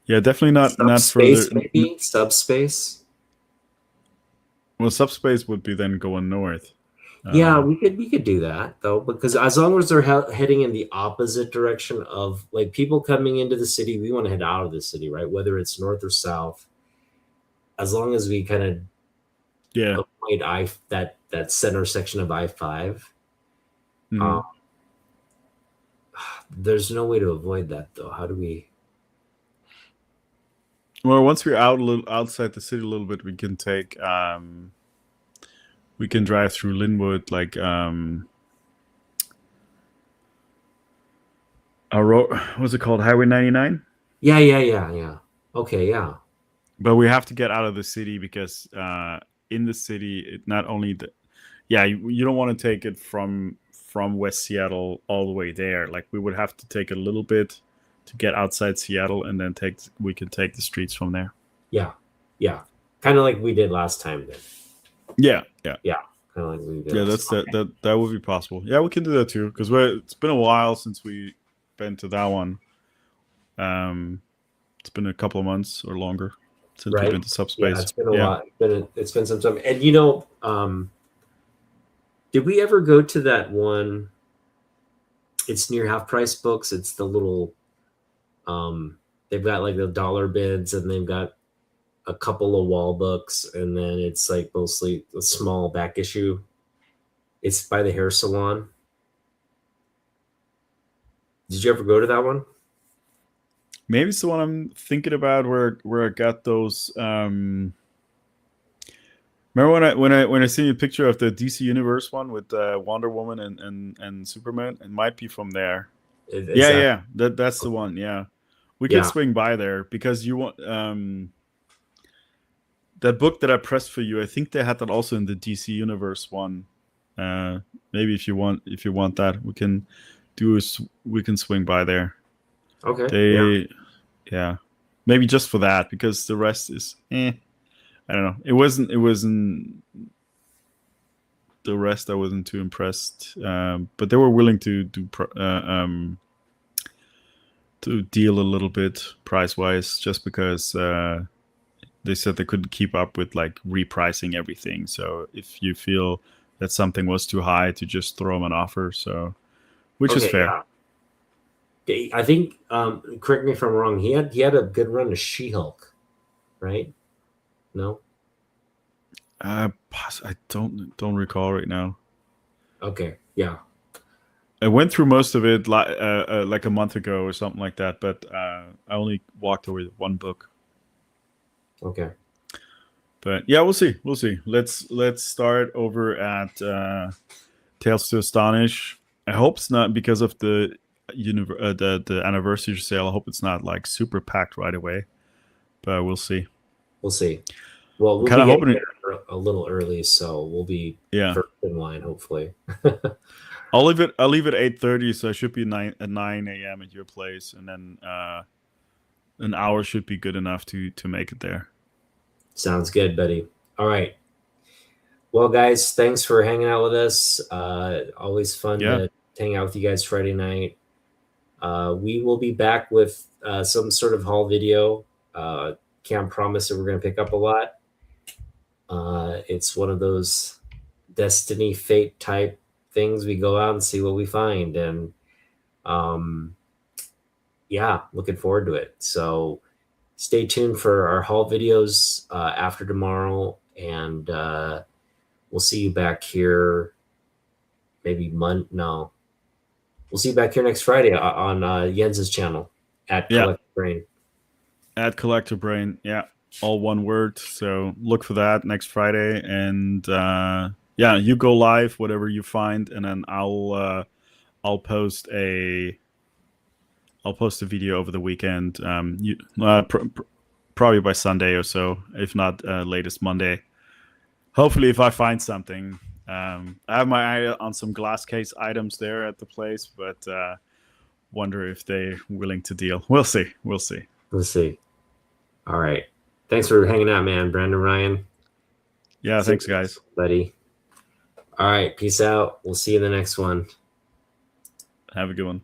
Yeah, definitely not Subspace, further. Maybe Subspace. Well, Subspace would be then going north. Yeah, we could do that though, because as long as they're heading in the opposite direction of like people coming into the city, we want to head out of the city, right? Whether it's north or south, as long as we kind of avoid that center section of I-5. Mm-hmm. There's no way to avoid that though. How do we? Well, once we're outside the city a little bit, we can take we can drive through Linwood, like what's it called, Highway 99? Yeah. Okay, yeah. But we have to get out of the city because in the city, it not only you don't want to take it from West Seattle all the way there. Like we would have to take a little bit to get outside Seattle, and then we can take the streets from there. Yeah. Kind of like we did last time then. Yeah. Yeah, kind of like leave Yeah, it. that's that would be possible. Yeah, we can do that too because it's been a while since we been to that one. It's been a couple of months or longer since we've Right? been to Yeah, subspace. it's been a Yeah. while. It's been some time. And did we ever go to that one? It's near Half Price Books. It's the little they've got like the dollar bids and they've got a couple of wall books and then it's like mostly a small back issue. It's by the hair salon. Did you ever go to that one? Maybe it's the one I'm thinking about where I got those. Remember when I seen a picture of the DC Universe one with Wonder Woman and Superman? It might be from there. Is Yeah, that yeah, that's the one. Yeah, we could yeah. swing by there because you want that book that I pressed for you. I think they had that also in the DC Universe one. Maybe if you want that, we can swing by there. Okay. Yeah. They yeah, maybe just for that because the rest is I don't know. It wasn't the rest. I wasn't too impressed. But they were willing to to deal a little bit price wise, just because they said they couldn't keep up with like repricing everything. So if you feel that something was too high, to just throw them an offer. So which is Okay. fair. Yeah. I think correct me if I'm wrong. He had a good run of She-Hulk, right? No. I don't recall right now. Okay. Yeah. I went through most of it like a month ago or something like that, but I only walked away with one book. Okay. But yeah, we'll see. We'll see. Let's start over at Tales to Astonish. I hope it's not because of the the anniversary sale. I hope it's not like super packed right away, but we'll see. We'll see. Well, we'll Kind be of getting hoping it. there a little early, so we'll be Yeah, first in line, hopefully. I'll leave it 8:30, so I should be 9 a.m. at your place, and then an hour should be good enough to make it there. Sounds good, buddy. All right. Well, guys, thanks for hanging out with us. Always fun Yeah, to hang out with you guys Friday night. We will be back with some sort of haul video. Can't promise that we're going to pick up a lot. It's one of those destiny fate type things. We go out and see what we find, and yeah, looking forward to it. So stay tuned for our haul videos after tomorrow, and we'll see you back here. Maybe no, we'll see you back here next Friday on Jens's channel at yeah. Collective Brain. At Collector Brain, yeah, all one word. So look for that next Friday, and yeah, you go live whatever you find, and then I'll post a video over the weekend. Probably by Sunday or so, if not latest Monday. Hopefully, if I find something. I have my eye on some glass case items there at the place, but wonder if they're willing to deal. We'll see. We'll see. We'll see. All right. Thanks for hanging out, man. Brandon Ryan. Yeah, thanks, guys. Buddy. All right. Peace out. We'll see you in the next one. Have a good one.